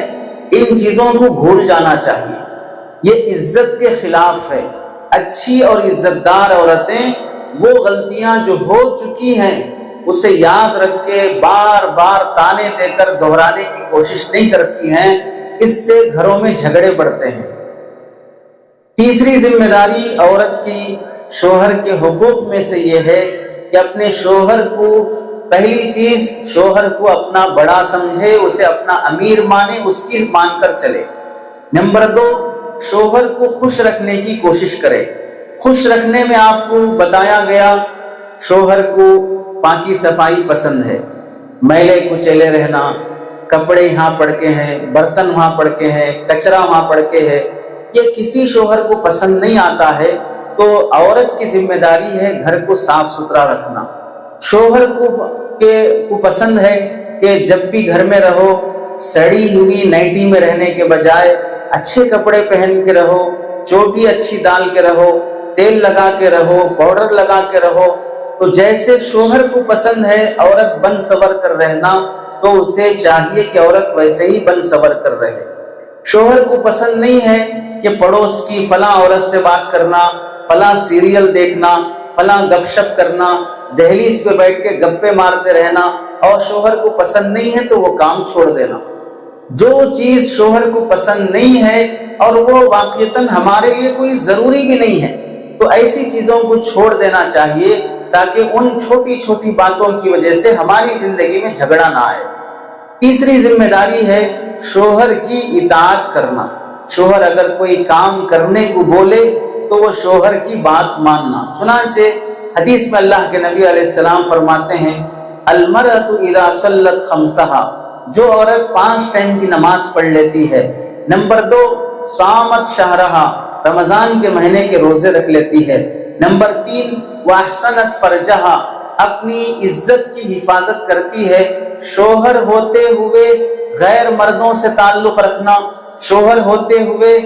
ان چیزوں کو بھول جانا چاہیے۔ یہ عزت کے خلاف ہے۔ اچھی اور عزت دار عورتیں وہ غلطیاں جو ہو چکی ہیں اسے یاد رکھ کے بار بار تانے دے کر دہرانے کی کوشش نہیں کرتی ہیں، اس سے گھروں میں جھگڑے بڑھتے ہیں۔ تیسری ذمہ داری عورت کی شوہر کے حقوق میں سے یہ ہے کہ اپنے شوہر کو، پہلی چیز شوہر کو اپنا بڑا سمجھے، اسے اپنا امیر مانے، اس کی مان کر چلے۔ نمبر 2، شوہر کو خوش رکھنے کی کوشش کرے۔ خوش رکھنے میں آپ کو بتایا گیا شوہر کو پاکی صفائی پسند ہے، میلے کچیلے رہنا، کپڑے یہاں پڑ کے ہیں، برتن وہاں پڑ کے ہیں، کچرا وہاں پڑ کے ہے، یہ کسی شوہر کو پسند نہیں آتا ہے۔ تو عورت کی ذمہ داری ہے گھر کو صاف ستھرا رکھنا۔ شوہر کو پسند ہے کہ جب بھی گھر میں رہو سڑی ہوئی نائٹی میں رہنے کے بجائے اچھے کپڑے پہن کے رہو، چوٹی اچھی ڈال کے رہو، تیل لگا کے رہو، پاؤڈر لگا کے رہو۔ تو جیسے شوہر کو پسند ہے عورت بن سور کر رہنا، تو اسے چاہیے کہ عورت ویسے ہی بن سور کر رہے۔ شوہر کو پسند نہیں ہے کہ پڑوس کی فلاں عورت سے بات کرنا، فلاں سیریل دیکھنا، فلاں گپ شپ کرنا، دہلیز پہ بیٹھ کے گپے مارتے رہنا، اور شوہر کو پسند نہیں ہے تو وہ کام چھوڑ دینا۔ جو چیز شوہر کو پسند نہیں ہے اور وہ واقعتاً ہمارے لیے کوئی ضروری بھی نہیں ہے، تو ایسی چیزوں کو چھوڑ دینا چاہیے تاکہ ان چھوٹی چھوٹی باتوں کی وجہ سے ہماری زندگی میں جھگڑا نہ آئے۔ تیسری ذمہ داری ہے شوہر کی اطاعت کرنا۔ شوہر اگر کوئی کام کرنے کو بولے تو وہ شوہر کی بات ماننا۔ چنانچہ حدیث میں اللہ کے نبی علیہ السلام فرماتے ہیں المرأۃ اذا صلت خمسہا، جو عورت 5 ٹائم کی نماز پڑھ لیتی ہے۔ نمبر 2 صامت شہرہا، رمضان کے مہینے کے روزے رکھ لیتی ہے۔ نمبر 3 واحسنت فرجہا، اپنی عزت کی حفاظت کرتی ہے۔ شوہر ہوتے ہوئے غیر مردوں سے تعلق رکھنا، شوہر ہوتے ہوئے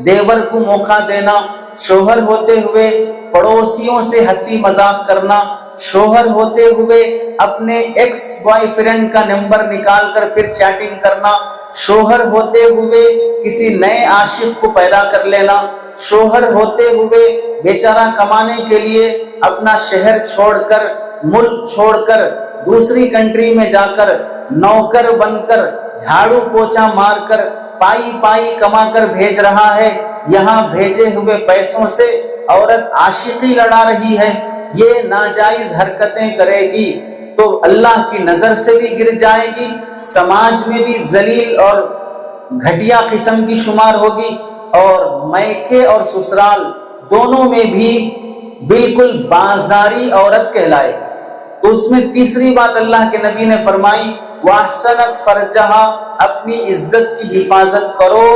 دیور کو موقع دینا، شوہر ہوتے ہوئے پڑوسیوں سے ہنسی مذاق کرنا، شوہر ہوتے ہوئے اپنے ایکس بوائے فرینڈ کا نمبر نکال کر پھر چیٹنگ کرنا، شوہر ہوتے ہوئے کسی نئے عاشق کو پیدا کر لینا، شوہر ہوتے ہوئے بیچارہ کمانے کے لیے اپنا شہر چھوڑ کر، ملک چھوڑ کر دوسری کنٹری میں جا کر نوکر بن کر جھاڑو پوچھا مار کر پائی پائی کما کر بھیج رہا ہے۔ یہاں بھیجے ہوئے پیسوں سے عورت عاشقی لڑا رہی ہے، یہ ناجائز حرکتیں کرے گی تو اللہ کی نظر سے بھی گر جائے گی، سماج میں بھی ذلیل اور گھٹیا قسم کی شمار ہوگی، اور میکے اور سسرال دونوں میں بھی بالکل بازاری عورت کہلائے گی۔ تو اس میں تیسری بات اللہ کے نبی نے فرمائی واحسنت فرجہا، اپنی عزت کی حفاظت کرو،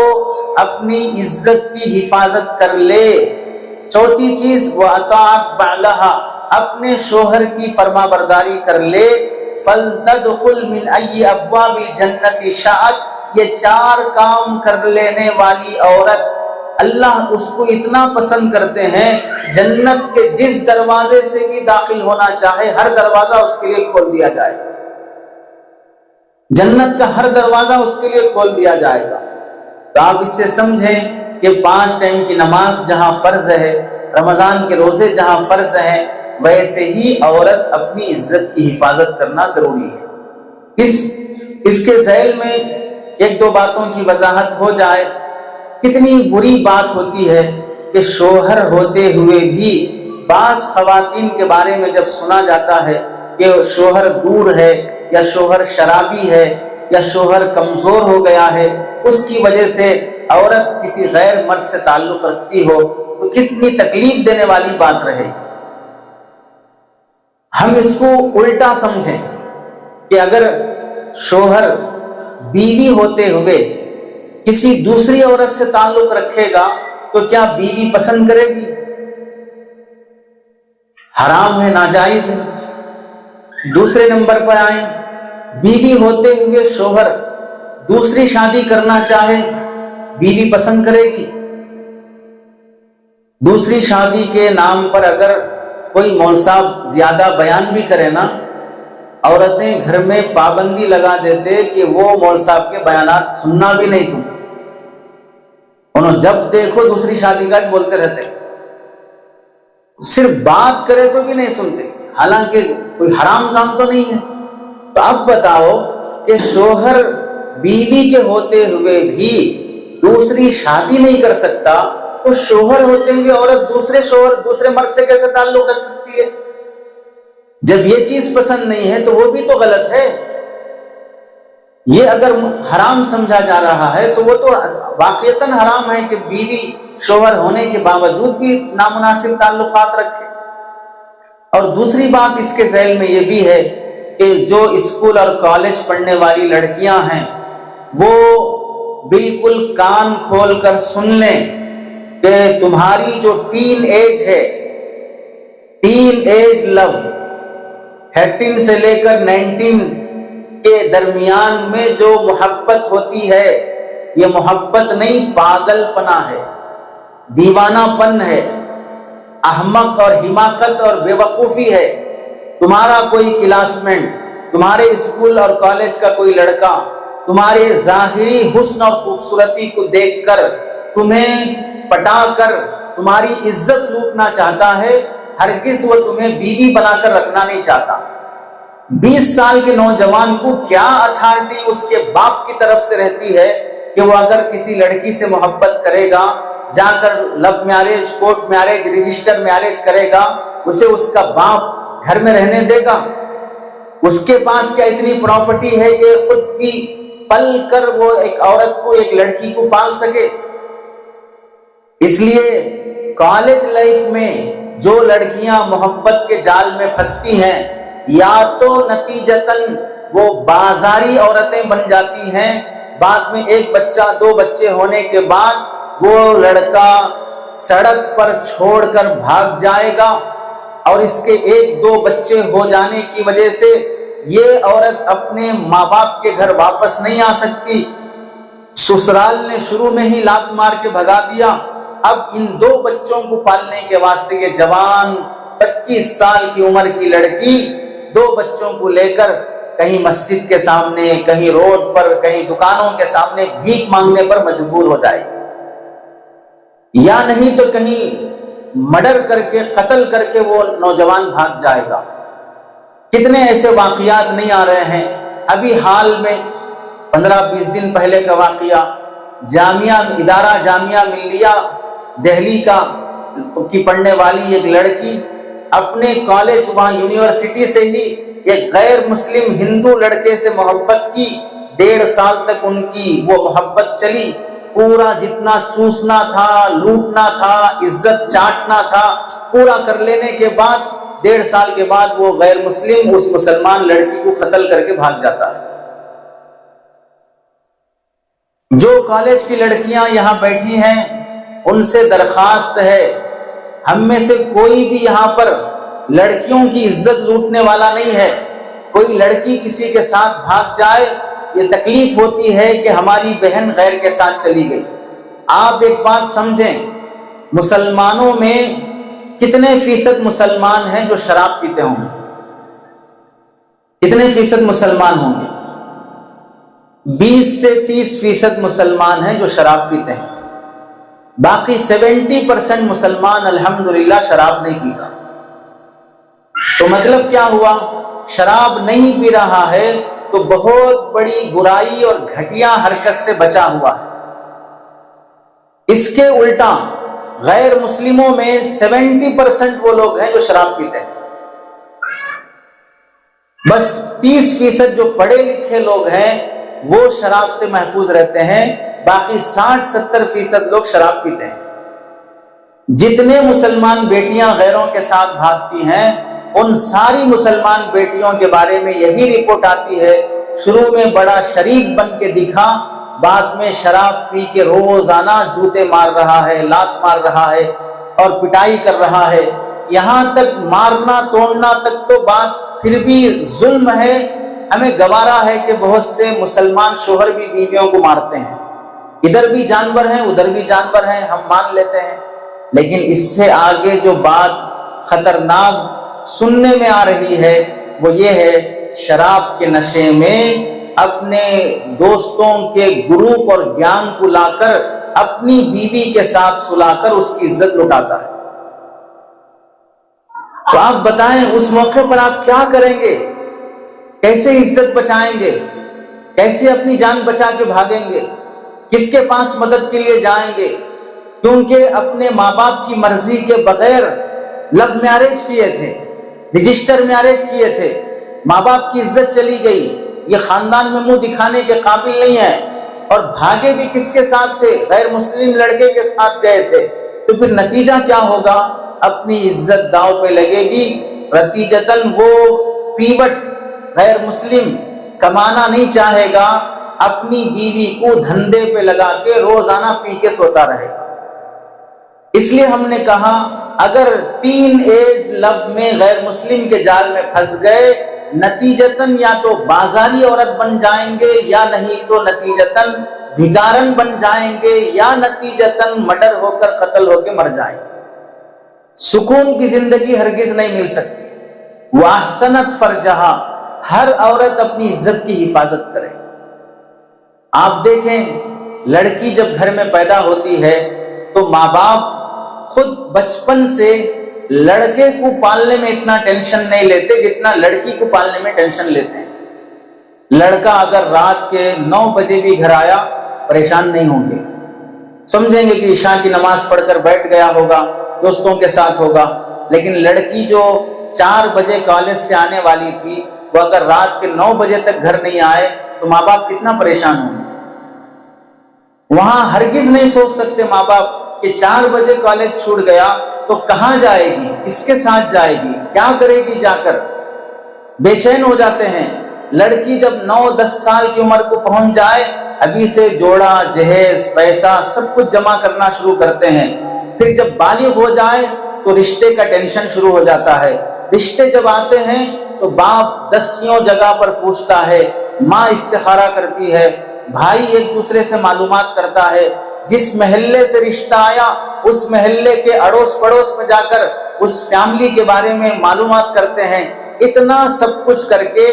اپنی عزت کی حفاظت کر لے۔ چوتھی چیز واطاعت بعلہا، اپنے شوہر کی فرما برداری کر لے۔ فلتدخل من ای ابواب الجنت شاءت، یہ 4 کام کر لینے والی عورت اللہ اس کو اتنا پسند کرتے ہیں، جنت کے جس دروازے سے بھی داخل ہونا چاہے ہر دروازہ اس کے لیے کھول دیا جائے گا، جنت کا ہر دروازہ اس کے لیے کھول دیا جائے گا۔ تو آپ اس سے سمجھیں کہ 5 ٹائم کی نماز جہاں فرض ہے، رمضان کے روزے جہاں فرض ہیں، ویسے ہی عورت اپنی عزت کی حفاظت کرنا ضروری ہے۔ اس کے ذیل میں 1-2 باتوں کی وضاحت ہو جائے۔ کتنی بری بات ہوتی ہے کہ شوہر ہوتے ہوئے بھی بعض خواتین کے بارے میں جب سنا جاتا ہے کہ شوہر دور ہے، یا شوہر شرابی ہے، یا شوہر کمزور ہو گیا ہے، اس کی وجہ سے عورت کسی غیر مرد سے تعلق رکھتی ہو، تو کتنی تکلیف دینے والی بات رہے گی۔ ہم اس کو الٹا سمجھیں کہ اگر شوہر بیوی ہوتے ہوئے کسی دوسری عورت سے تعلق رکھے گا تو کیا بیوی پسند کرے گی؟ حرام ہے، ناجائز ہے۔ دوسرے نمبر پر آئیں، بیوی ہوتے ہوئے شوہر دوسری شادی کرنا چاہے، بیوی پسند کرے گی؟ دوسری شادی کے نام پر اگر کوئی مولوی صاحب زیادہ بیان بھی کرے نا، عورتیں گھر میں پابندی لگا دیتے کہ وہ مولوی صاحب کے بیانات سننا بھی نہیں، تم انہوں جب دیکھو دوسری شادی کا بولتے رہتے، صرف بات کرے تو بھی نہیں سنتے، حالانکہ کوئی حرام کام تو نہیں ہے۔ تو اب بتاؤ کہ شوہر بیوی کے ہوتے ہوئے بھی دوسری شادی نہیں کر سکتا، تو شوہر ہوتے ہوئے عورت دوسرے مرد سے کیسے تعلق رکھ سکتی ہے؟ جب یہ چیز پسند نہیں ہے تو وہ بھی تو غلط ہے۔ یہ اگر حرام سمجھا جا رہا ہے تو وہ تو واقعتاً حرام ہے کہ بیوی شوہر ہونے کے باوجود بھی نامناسب تعلقات رکھے۔ اور دوسری بات اس کے ذیل میں یہ بھی ہے کہ جو اسکول اور کالج پڑھنے والی لڑکیاں ہیں وہ بالکل کان کھول کر سن لیں کہ تمہاری جو ٹین ایج ہے، ٹین ایج لو 13 سے لے کر 19 کے درمیان میں جو محبت ہوتی ہے، یہ محبت نہیں، پاگل پنا ہے، دیوانہ پن ہے، احمق اور حماقت اور بے وقوفی ہے۔ تمہارا کوئی کلاس میٹ، تمہارے اسکول اور کالج کا کوئی لڑکا تمہارے ظاہری حسن اور خوبصورتی کو دیکھ کر تمہیں پٹا کر تمہاری عزت لوٹنا چاہتا ہے ہرگز وہ تمہیں بیوی بنا کر رکھنا نہیں چاہتا۔ 20 سال کے نوجوان کو کیا اتھارٹی اس کے باپ کی طرف سے رہتی ہے کہ وہ اگر کسی لڑکی سے محبت کرے گا، جا کر love marriage, court marriage, register marriage کرے گا، اسے اس کا باپ گھر میں رہنے دے گا؟ اس کے پاس کیا اتنی پراپرٹی ہے کہ خود بھی پل کر وہ ایک عورت کو، ایک لڑکی کو پال سکے؟ اس لیے کالج لائف میں جو لڑکیاں محبت کے جال میں پھنستی ہیں، یا تو نتیجتاً وہ بازاری عورتیں بن جاتی ہیں، بعد میں ایک بچہ 2 بچے ہونے کے بعد وہ لڑکا سڑک پر چھوڑ کر بھاگ جائے گا، اور اس کے 1-2 بچے ہو جانے کی وجہ سے یہ عورت اپنے ماں باپ کے گھر واپس نہیں آ سکتی، سسرال نے شروع میں ہی لات مار کے بھگا دیا۔ اب ان 2 بچوں کو پالنے کے واسطے یہ جوان 25 سال کی عمر کی لڑکی 2 بچوں کو لے کر کہیں مسجد کے سامنے، کہیں روڈ پر، کہیں دکانوں کے سامنے بھیک مانگنے پر مجبور ہو جائے گی، یا نہیں تو کہیں مرڈر کر کے، قتل کر کے وہ نوجوان بھاگ جائے گا۔ کتنے ایسے واقعات نہیں آ رہے ہیں؟ ابھی حال میں 15-20 دن پہلے کا واقعہ، جامعہ ملیہ دہلی کی پڑھنے والی ایک لڑکی اپنے کالج، وہاں یونیورسٹی سے ہی ایک غیر مسلم ہندو لڑکے سے محبت کی۔ 1.5 سال تک ان کی وہ محبت چلی، پورا جتنا چوسنا تھا، لوٹنا تھا، عزت چاٹنا تھا پورا کر لینے کے بعد 1.5 سال کے بعد وہ غیر مسلم اس مسلمان لڑکی کو قتل کر کے بھاگ جاتا ہے۔ جو کالج کی لڑکیاں یہاں بیٹھی ہیں ان سے درخواست ہے، ہم میں سے کوئی بھی یہاں پر لڑکیوں کی عزت لوٹنے والا نہیں ہے۔ کوئی لڑکی کسی کے ساتھ بھاگ جائے، یہ تکلیف ہوتی ہے کہ ہماری بہن غیر کے ساتھ چلی گئی۔ آپ ایک بات سمجھیں، مسلمانوں میں کتنے فیصد مسلمان ہیں جو شراب پیتے ہوں گے؟ کتنے فیصد مسلمان ہوں گے؟ 20 سے 30% مسلمان ہیں جو شراب پیتے ہیں، باقی 70% مسلمان الحمدللہ شراب نہیں پیتا۔ تو مطلب کیا ہوا؟ شراب نہیں پی رہا ہے تو بہت بڑی برائی اور گھٹیا حرکت سے بچا ہوا ہے۔ اس کے الٹا غیر مسلموں میں 70% وہ لوگ ہیں جو شراب پیتے ہیں، بس 30% جو پڑھے لکھے لوگ ہیں وہ شراب سے محفوظ رہتے ہیں، باقی 60-70% لوگ شراب پیتے ہیں۔ جتنے مسلمان بیٹیاں غیروں کے ساتھ بھاگتی ہیں، ان ساری مسلمان بیٹیوں کے بارے میں یہی رپورٹ آتی ہے، شروع میں بڑا شریف بن کے دکھا، بعد میں شراب پی کے روزانہ جوتے مار رہا ہے، لات مار رہا ہے اور پٹائی کر رہا ہے، یہاں تک مارنا توڑنا تک تو بات پھر بھی ظلم ہے، ہمیں گوارا ہے کہ بہت سے مسلمان شوہر بھی بیویوں کو مارتے ہیں، ادھر بھی جانور ہیں ادھر بھی جانور ہیں، ہم مان لیتے ہیں۔ لیکن اس سے آگے جو بات خطرناک سننے میں آ رہی ہے وہ یہ ہے، شراب کے نشے میں اپنے دوستوں کے گروپ اور گینگ کو لا کر اپنی بیوی کے ساتھ سلا کر اس کی عزت لٹاتا ہے۔ تو آپ بتائیں اس موقع پر آپ کیا کریں گے؟ کیسے عزت بچائیں گے؟ کیسے اپنی جان بچا کے بھاگیں گے؟ کس کے پاس مدد کے لیے جائیں گے؟ کیونکہ اپنے ماں باپ کی مرضی کے بغیر لو میرج کیے تھے، رجسٹر میرج کیے تھے، ماں باپ کی عزت چلی گئی، یہ خاندان میں منہ دکھانے کے قابل نہیں ہے، اور بھاگے بھی کس کے ساتھ تھے؟ غیر مسلم لڑکے کے ساتھ گئے تھے، تو پھر نتیجہ کیا ہوگا؟ اپنی عزت داؤ پہ لگے گی، نتیجتاً وہ پیوٹ غیر مسلم کمانا نہیں چاہے گا، اپنی بیوی کو دھندے پہ لگا کے روزانہ پی کے سوتا رہے گا۔ اس لیے ہم نے کہا اگر ٹین ایج لو میں غیر مسلم کے جال میں پھنس گئے، نتیجتاً یا تو بازاری عورت بن جائیں گے، یا نہیں تو نتیجتاً بھکارن بن جائیں گے، یا نتیجتاً مرڈر ہو کر قتل ہو کے مر جائیں گے۔ سکون کی زندگی ہرگز نہیں مل سکتی۔ وَأَحْسَنَتْ فَرْجَهَا، ہر عورت اپنی عزت کی حفاظت کرے۔ آپ دیکھیں لڑکی جب گھر میں پیدا ہوتی ہے تو ماں باپ خود بچپن سے لڑکے کو پالنے میں اتنا ٹینشن نہیں لیتے جتنا لڑکی کو پالنے میں ٹینشن لیتے ہیں۔ لڑکا اگر رات کے 9 بجے بھی گھر آیا پریشان نہیں ہوں گے، سمجھیں گے کہ عشاء کی نماز پڑھ کر بیٹھ گیا ہوگا، دوستوں کے ساتھ ہوگا۔ لیکن لڑکی جو 4 بجے کالج سے آنے والی تھی، وہ اگر رات کے 9 بجے تک گھر نہیں آئے تو ماں باپ کتنا پریشان ہوں گے۔ وہاں ہرگز نہیں سوچ سکتے ماں باپ کہ 4 بجے کالج چھوٹ گیا تو کہاں جائے گی، کس کے ساتھ جائے گی، کیا کرے گی جا کر، بے چین ہو جاتے ہیں۔ لڑکی جب 9-10 سال کی عمر کو پہنچ جائے، ابھی سے جوڑا جہیز پیسہ سب کچھ جمع کرنا شروع کرتے ہیں۔ پھر جب بالغ ہو جائے تو رشتے کا ٹینشن شروع ہو جاتا ہے۔ رشتے جب آتے ہیں تو باپ 10 جگہ پر پوچھتا ہے، ماں استخارہ کرتی ہے، بھائی ایک دوسرے سے معلومات کرتا ہے، جس محلے سے رشتہ آیا اس محلے کے اڑوس پڑوس میں جا کر اس فیملی کے بارے میں معلومات کرتے ہیں۔ اتنا سب کچھ کر کے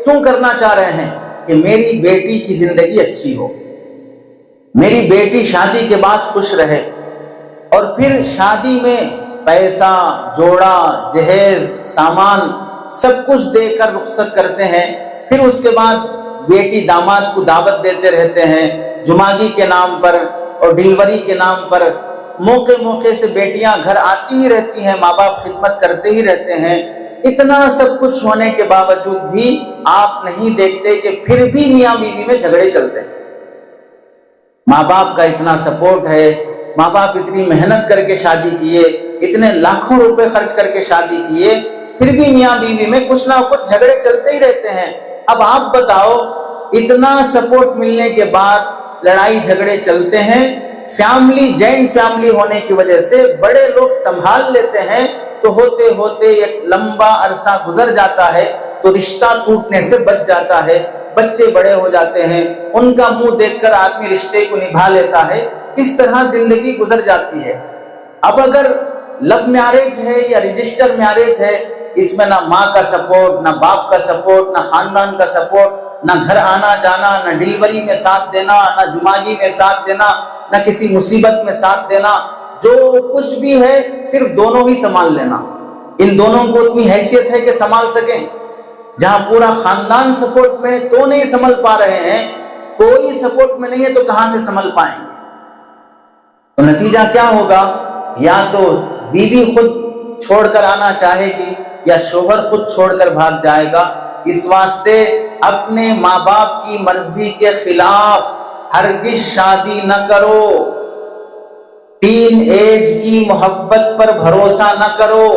کیوں کرنا چاہ رہے ہیں؟ کہ میری بیٹی کی زندگی اچھی ہو، میری بیٹی شادی کے بعد خوش رہے۔ اور پھر شادی میں پیسہ، جوڑا جہیز، سامان سب کچھ دے کر رخصت کرتے ہیں۔ پھر اس کے بعد بیٹی داماد کو دعوت دیتے رہتے ہیں، جماگی کے نام پر اور ڈلیوری کے نام پر۔ موقع سے بیٹیاں گھر آتی ہی رہتی ہیں، ماں باپ خدمت کرتے ہی رہتے ہیں۔ اتنا سب کچھ ہونے کے باوجود بھی آپ نہیں دیکھتے کہ پھر بھی میاں بیوی میں جھگڑے چلتے ہیں۔ ماں باپ کا اتنا سپورٹ ہے، ماں باپ اتنی محنت کر کے شادی کیے، اتنے لاکھوں روپے خرچ کر کے شادی کیے، پھر بھی میاں بیوی میں کچھ نہ کچھ جھگڑے چلتے ہی رہتے ہیں۔ اب آپ بتاؤ، اتنا سپورٹ ملنے کے بعد لڑائی جھگڑے چلتے ہیں۔ فیملی جوائنٹ فیملی ہونے کی وجہ سے بڑے لوگ سنبھال لیتے ہیں، تو ہوتے ہوتے ایک لمبا عرصہ گزر جاتا ہے تو رشتہ ٹوٹنے سے بچ جاتا ہے، بچے بڑے ہو جاتے ہیں، ان کا منہ دیکھ کر آدمی رشتے کو نبھا لیتا ہے۔ اس طرح زندگی گزر جاتی ہے۔ اب اگر لو میرج ہے یا رجسٹر میرج ہے، اس میں نہ ماں کا سپورٹ، نہ باپ کا سپورٹ، نہ خاندان کا سپورٹ، نہ گھر آنا جانا، نہ ڈلیوری میں ساتھ دینا، نہ جماگی میں ساتھ دینا، نہ کسی مصیبت میں ساتھ دینا، جو کچھ بھی ہے صرف دونوں ہی سنبھال لینا۔ ان دونوں کو اتنی حیثیت ہے کہ سنبھال سکیں۔ جہاں پورا خاندان سپورٹ میں تو نہیں سنبھل پا رہے ہیں، کوئی سپورٹ میں نہیں ہے تو کہاں سے سنبھل پائیں گے؟ تو نتیجہ کیا ہوگا؟ یا تو بیوی خود چھوڑ کر آنا چاہے گی یا شوہر خود چھوڑ کر بھاگ جائے گا۔ اس واسطے اپنے ماں باپ کی مرضی کے خلاف ہرگز شادی نہ کرو۔ ٹین ایج کی محبت پر بھروسہ نہ کرو۔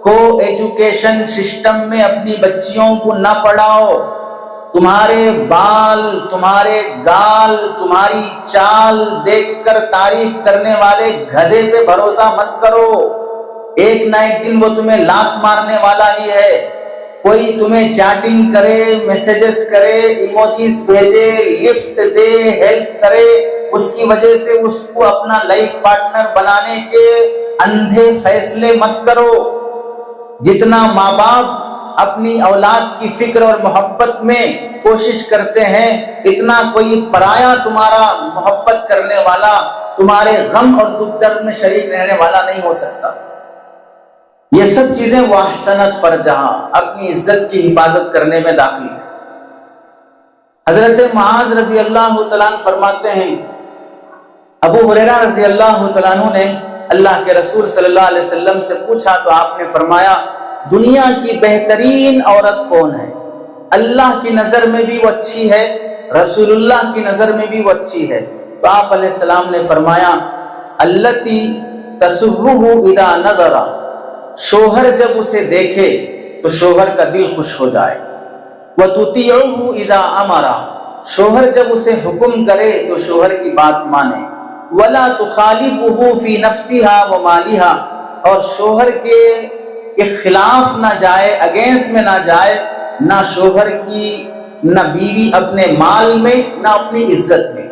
کو ایجوکیشن سسٹم میں اپنی بچیوں کو نہ پڑھاؤ۔ تمہارے بال، تمہارے گال، تمہاری چال دیکھ کر تعریف کرنے والے گدھے پہ بھروسہ مت کرو۔ ایک نہ ایک دن وہ تمہیں لات مارنے والا ہی ہے۔ کوئی تمہیں چیٹنگ کرے، میسیجز کرے، ایموجیز بھیجے، لفٹ دے، ہیلپ کرے، اس کی وجہ سے اس کو اپنا لائف پارٹنر بنانے کے اندھے فیصلے مت کرو۔ جتنا ماں باپ اپنی اولاد کی فکر اور محبت میں کوشش کرتے ہیں، اتنا کوئی پرایا تمہارا محبت کرنے والا، تمہارے غم اور دکھ درد میں شریک رہنے والا نہیں ہو سکتا۔ یہ سب چیزیں واحسنت فرجہا، اپنی عزت کی حفاظت کرنے میں داخل ہیں۔ حضرت معاذ رضی اللہ تعالیٰ عنہ فرماتے ہیں، ابو ہریرہ رضی اللہ تعالیٰ عنہ نے اللہ کے رسول صلی اللہ علیہ وسلم سے پوچھا تو آپ نے فرمایا، دنیا کی بہترین عورت کون ہے؟ اللہ کی نظر میں بھی وہ اچھی ہے، رسول اللہ کی نظر میں بھی وہ اچھی ہے۔ تو آپ علیہ السلام نے فرمایا، التی تسرہ اذا نظر، شوہر جب اسے دیکھے تو شوہر کا دل خوش ہو جائے۔ وتطیعہ اذا امر، شوہر جب اسے حکم کرے تو شوہر کی بات مانے۔ ولا تخالفہ فی نفسہا ومالہا، اور شوہر کے خلاف نہ جائے، اگینسٹ میں نہ جائے، نہ شوہر کی، نہ بیوی اپنے مال میں، نہ اپنی عزت میں۔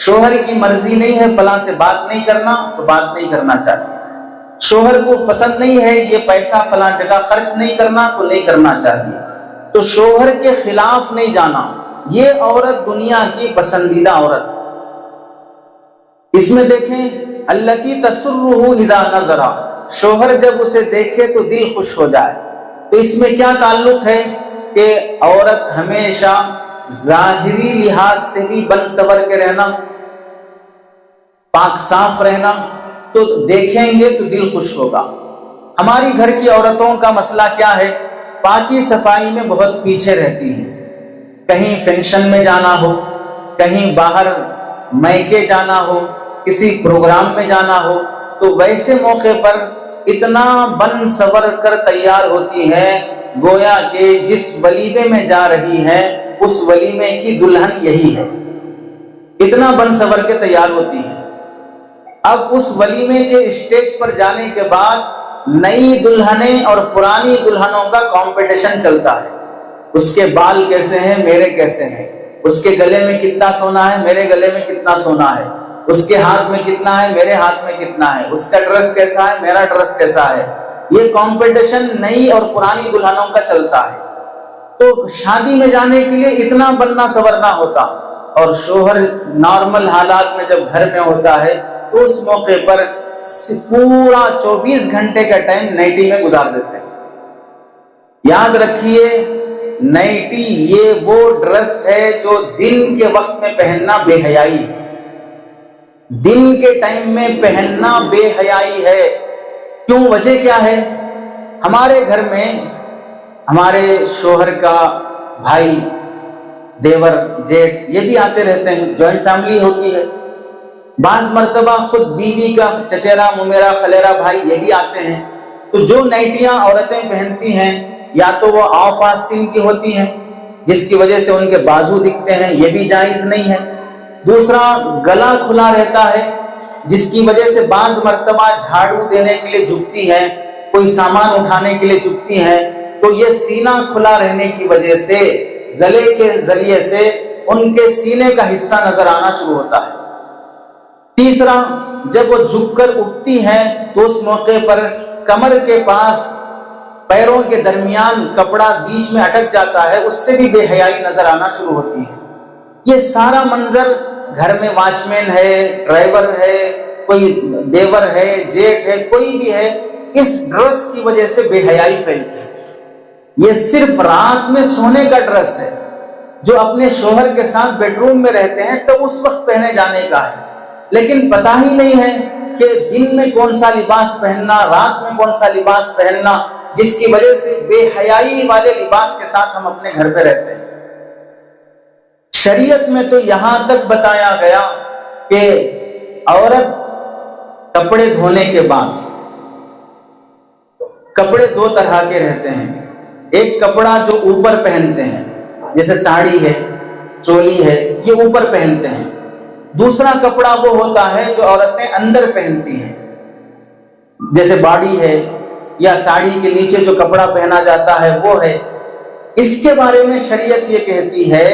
شوہر کی مرضی نہیں ہے فلاں سے بات نہیں کرنا تو بات نہیں کرنا چاہیے، شوہر کو پسند نہیں ہے یہ پیسہ فلاں جگہ خرچ نہیں کرنا تو نہیں کرنا چاہیے، تو شوہر کے خلاف نہیں جانا۔ یہ عورت دنیا کی پسندیدہ عورت ہے۔ اس میں دیکھیں، التی تسرہ اذا نظر، شوہر جب اسے دیکھے تو دل خوش ہو جائے۔ تو اس میں کیا تعلق ہے کہ عورت ہمیشہ ظاہری لحاظ سے بھی بن سور کے رہنا، پاک صاف رہنا، تو دیکھیں گے تو دل خوش ہوگا۔ ہماری گھر کی عورتوں کا مسئلہ کیا ہے؟ پاکی صفائی میں بہت پیچھے رہتی ہیں۔ کہیں فنکشن میں جانا ہو، کہیں باہر میکے جانا ہو، کسی پروگرام میں جانا ہو، تو ویسے موقع پر اتنا بن سور کر تیار ہوتی ہے گویا کہ جس ولیمے میں جا رہی ہے اس ولیمے کی دلہن یہی ہے، اتنا بن سور کے تیار ہوتی ہے۔ اب اس ولیمے کے اسٹیج پر جانے کے بعد نئی دلہنیں اور پرانی دلہنوں کا کمپٹیشن چلتا ہے۔ اس کے بال کیسے ہیں، میرے کیسے ہیں، اس کے گلے میں کتنا سونا ہے، میرے گلے میں کتنا سونا ہے، اس کے ہاتھ میں کتنا ہے، میرے ہاتھ میں کتنا ہے، اس کا ڈریس کیسا ہے، میرا ڈریس کیسا ہے۔ یہ کمپٹیشن نئی اور پرانی دلہنوں کا چلتا ہے۔ تو شادی میں جانے کے لیے اتنا بننا سورنا ہوتا، اور شوہر نارمل حالات میں جب گھر میں ہوتا ہے تو اس موقع پر پورا 24 گھنٹے کا ٹائم نائٹی میں گزار دیتے ہیں۔ یاد رکھیے، نائٹی یہ وہ ڈریس ہے جو دن کے وقت میں پہننا بے حیائی ہے، دن کے ٹائم میں پہننا بے حیائی ہے۔ کیوں؟ وجہ کیا ہے؟ ہمارے گھر میں ہمارے شوہر کا بھائی، دیور، جیٹ یہ بھی آتے رہتے ہیں، جوائنٹ فیملی ہوتی ہے۔ بعض مرتبہ خود بیوی کا چچیرا ممیرا خلیرا بھائی یہ بھی آتے ہیں۔ تو جو نائٹیاں عورتیں پہنتی ہیں یا تو وہ آف آستین کی ہوتی ہیں جس کی وجہ سے ان کے بازو دکھتے ہیں، یہ بھی جائز نہیں ہے۔ دوسرا، گلا کھلا رہتا ہے جس کی وجہ سے بعض مرتبہ جھاڑو دینے کے لیے جھکتی ہے، کوئی سامان اٹھانے کے لیے جھکتی ہے، تو یہ سینہ کھلا رہنے کی وجہ سے گلے کے ذریعے سے ان کے سینے کا حصہ نظر آنا شروع ہوتا ہے۔ تیسرا، جب وہ جھک کر اٹھتی ہیں تو اس موقع پر کمر کے پاس پیروں کے درمیان کپڑا بیچ میں اٹک جاتا ہے، اس سے بھی بے حیائی نظر آنا شروع ہوتی ہے۔ یہ سارا منظر گھر میں واچ مین ہے، ڈرائیور ہے، کوئی دیور ہے، جیٹ ہے، کوئی بھی ہے، اس ڈریس کی وجہ سے بے حیائی پھیلتی ہے۔ یہ صرف رات میں سونے کا ڈریس ہے جو اپنے شوہر کے ساتھ بیڈ روم میں رہتے ہیں تو اس وقت پہنے جانے کا ہے، لیکن پتہ ہی نہیں ہے کہ دن میں کون سا لباس پہننا، رات میں کون سا لباس پہننا، جس کی وجہ سے بے حیائی والے لباس کے ساتھ ہم اپنے گھر پہ رہتے ہیں۔ شریعت میں تو یہاں تک بتایا گیا کہ عورت کپڑے دھونے کے بعد، کپڑے دو طرح کے رہتے ہیں، ایک کپڑا جو اوپر پہنتے ہیں جیسے ساڑی ہے، چولی ہے، یہ اوپر پہنتے ہیں۔ دوسرا کپڑا وہ ہوتا ہے جو عورتیں اندر پہنتی ہیں، جیسے باڑی ہے یا ساڑی کے نیچے جو کپڑا پہنا جاتا ہے وہ ہے۔ اس کے بارے میں شریعت یہ کہتی ہے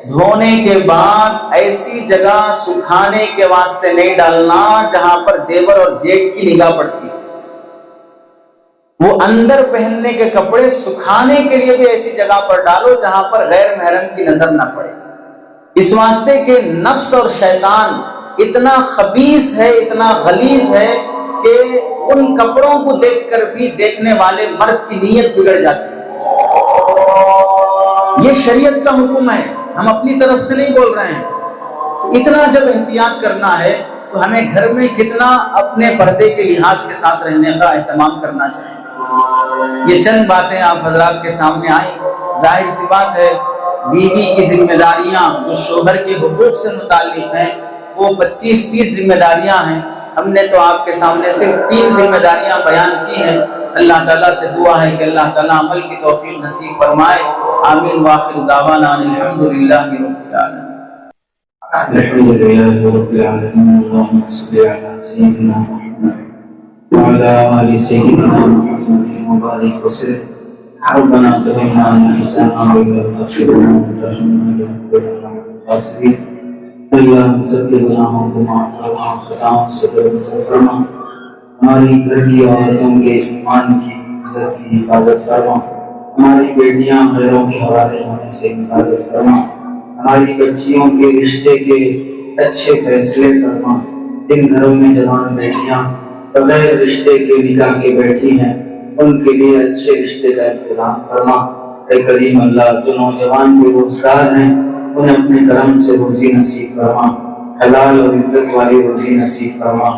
دھونے کے بعد ایسی جگہ سکھانے کے واسطے نہیں ڈالنا جہاں پر دیور اور جیٹ کی نگاہ پڑتی ہے۔ وہ اندر پہننے کے کپڑے سکھانے کے لیے بھی ایسی جگہ پر ڈالو جہاں پر غیر محرم کی نظر نہ پڑے، اس واسطے کہ نفس اور شیطان اتنا خبیث ہے، اتنا غلیظ ہے کہ ان کپڑوں کو دیکھ کر بھی دیکھنے والے مرد کی نیت بگڑ جاتی ہے۔ یہ شریعت کا حکم ہے، ہم اپنی طرف سے نہیں بول رہے ہیں۔ اتنا جب احتیاط کرنا ہے تو ہمیں گھر میں کتنا اپنے پردے کے لحاظ کے ساتھ رہنے کا اہتمام کرنا چاہیے۔ یہ چند باتیں آپ حضرات کے سامنے آئیں۔ ظاہر سی بات ہے بیوی کی ذمہ داریاں جو شوہر کے حقوق سے متعلق ہیں وہ 25-30 ذمہ داریاں ہیں۔ ہم نے تو آپ کے سامنے صرف 3 ذمہ داریاں بیان کی ہیں۔ اللہ تعالیٰ سے دعا ہے کہ اللہ تعالیٰ عمل کی توفیق نصیب فرمائے۔ آمین وآخر دعوانا الحمدللہ رب العالمین۔ الحمدللہ رب العالمین، اللہم صلی علی سیدنا محمد وعلی آل سیدنا محمد مبارک وسلم۔ ربنا تقبل منا حسنا وتغفر لنا وترحمنا لنكونن من الخاسرین۔ اللہم سب کے گناہوں کو معاف فرما، خطاؤں سے درگزر فرما، ہماری گھر کی عورتوں کے ایمان کی عزت کی حفاظت فرما، ہماری بیٹیاں غیروں کے حوالے ہونے سے حفاظت فرما، ہماری بچیوں کے رشتے کے اچھے فیصلے فرما، جن گھروں میں جوان بیٹیاں بغیر رشتے کے نکاح کے بیٹھی ہیں ان کے لیے اچھے رشتے کا انتظام فرما۔ اے کریم اللہ، جو نوجوان بے روزگار ہیں انہیں اپنے کرم سے روزی نصیب فرما، حلال اور عزت والی روزی نصیب فرما۔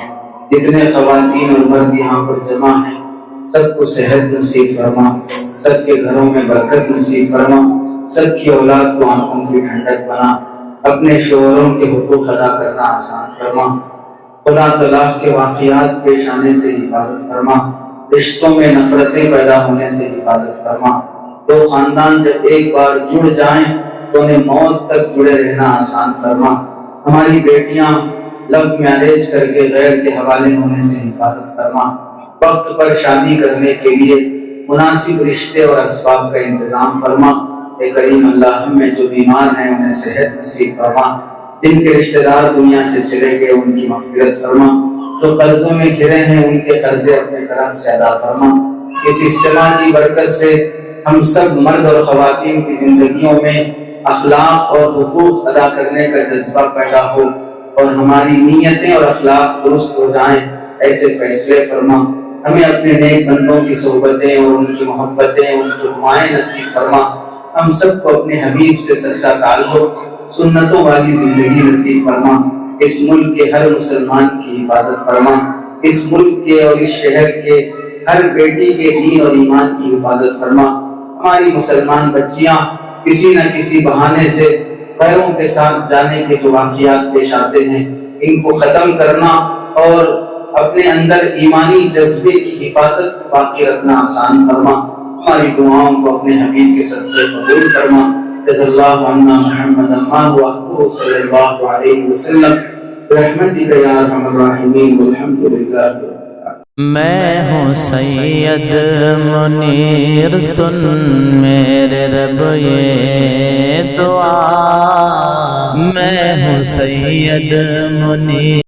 جتنے خواتین اور مرد یہاں پر جمع ہیں سب کو صحت نصیب فرما، سب کے گھروں میں برکت نصیب فرما، سب کی اولاد کو آنکھوں کی ٹھنڈک بنا، اپنے شوہروں کے حقوق ادا کرنا آسان فرما۔ خدا طلاق کے واقعات پیش آنے سے حفاظت فرما، رشتوں میں نفرتیں پیدا ہونے سے حفاظت فرما۔ دو خاندان جب ایک بار جڑ جائیں تو انہیں موت تک جڑے رہنا آسان فرما۔ ہماری بیٹیاں لو میرج کر کے غیر کے حوالے ہونے سے حفاظت فرما۔ وقت پر شادی کرنے کے لیے مناسب رشتے اور اسباب کا انتظام فرما۔ اے کریم اللہ، ہم میں جو بیمار ہیں انہیں صحت نصیب فرما، جن کے رشتہ دار دنیا سے چلے گئے ان کی مغفرت فرما، جو قرضوں میں گھرے ہیں ان کے قرضے اپنے کرم سے ادا فرما۔ اس اجتماع کی برکت سے ہم سب مرد اور خواتین کی زندگیوں میں اخلاق اور حقوق ادا کرنے کا جذبہ پیدا ہو اور ہماری نیتیں اور اخلاق درست ہو جائیں، ایسے فیصلے فرما۔ ہمیں اپنے نیک بندوں کی صحبتیں اور ان کی محبتیں، ان کی دعائیں نصیب فرما۔ ہم سب کو اپنے حبیب سے سچا تعلق، سنتوں والی زندگی نصیب فرما۔ اس ملک کے ہر مسلمان کی حفاظت فرما، اس ملک کے اور اس شہر کے ہر بیٹی کے دین اور ایمان کی حفاظت فرما۔ ہماری مسلمان بچیاں کسی نہ کسی بہانے سے غیروں کے ساتھ جانے کے جو واقعات پیش آتے ہیں ان کو ختم کرنا اور اپنے اندر ایمانی جذبے کی حفاظت باقی رکھنا آسان فرما۔ ہماری دعاؤں کو اپنے حبیب کے صدقے قبول فرما۔ جزا اللہ عنا محمد ما هو صلی اللہ علیہ وسلم برحمتک یا ارحم الراحمین والحمد للہ۔ میں ہوں سید منیر، سن میرے رب یہ دعا، میں ہوں سید منیر۔